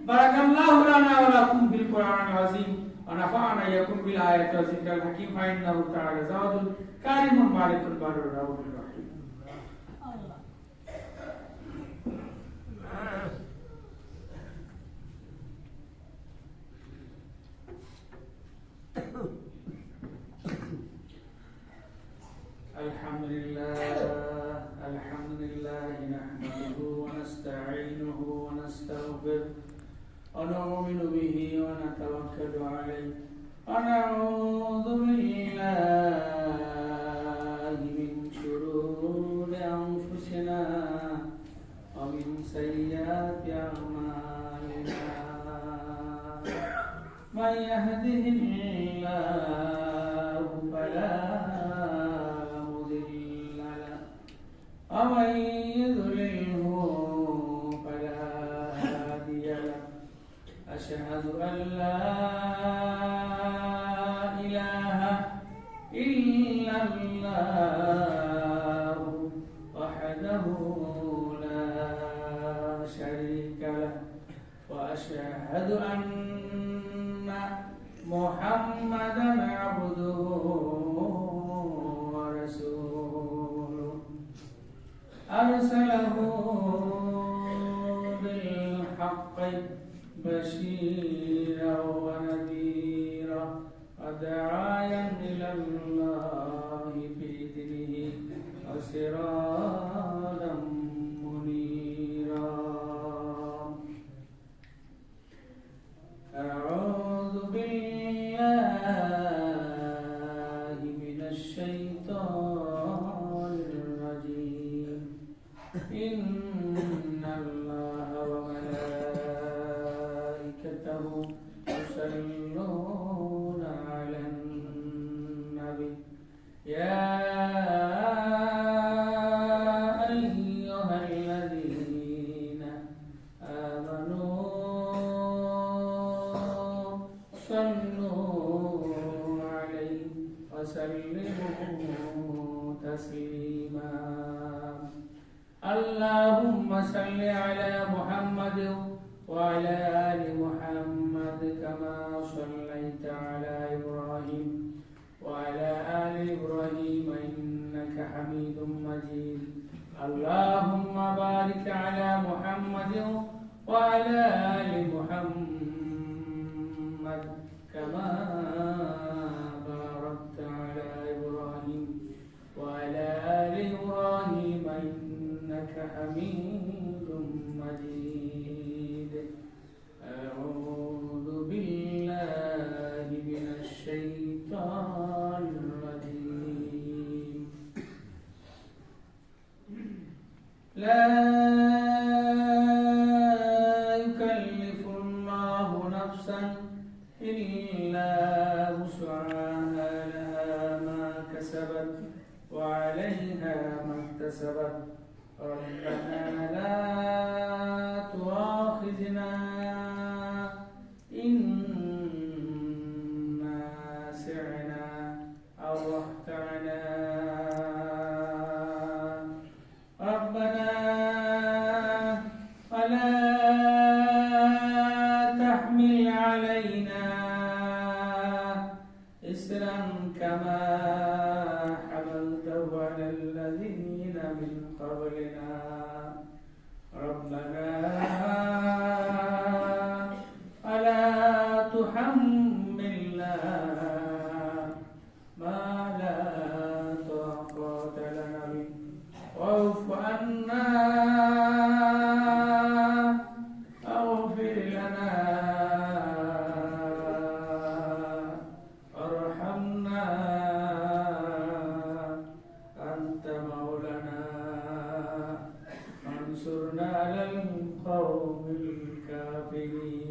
বারাকাল্লাহু লানা ওয়া লাকুম ফিল কুরআনিল আযীম ওয়া নাফা'না ইয়াকুম বিল আয়াতি ওয়া যিকরিল হাকীম ফা ইন্নাহু তাআলা জাওয়াদুল কারীমুন মালিকুল বারুর রাউফুর রহিম। الحمد لله نحمده ونستعينه ونستغفره ونؤمن به ونتوكل عليه ونعوذ بالله من شرور أنفسنا ومن سيئات أعمالنا من يهده الله فلا ومن يضلله فلا هادي له أشهد أن لا إله إلا الله وحده لا شريك له أشهد أن محمدا عبده ورسوله أرسله بالحق بشيرا ونذيرا وداعيا إلى الله بإذنه وسراجا منيرا أعوذ بالله من الشيطان الرجيم إن الله وملائكته يصلون على النبي يا أيها الذين آمنوا صلوا عليه وسلموا تسليما اللهم صل على محمد وعلى آل محمد كما صليت على إبراهيم وعلى آل إبراهيم إنك حميد مجيد اللهم بارك على محمد وعلى آل محمد كما باركت على إبراهيم وعلى آل إبراهيم إنك حميد مجيد أعوذ بالله من الشيطان الرجيم لا يكلف الله نفسا إلا وسعها لها ما كسبت وعليها ما اكتسبت ربنا لا تؤاخذنا إن نسينا أو أخطأنا ربنا ولا تحمل علينا إصرا كما حملته على الذين من قبلنا ربنا ولا تحملنا ما لا طاقة لنا به واعف عنا واغفر لنا وارحمنا أنت مولانا فانصرنا على القوم الكافرين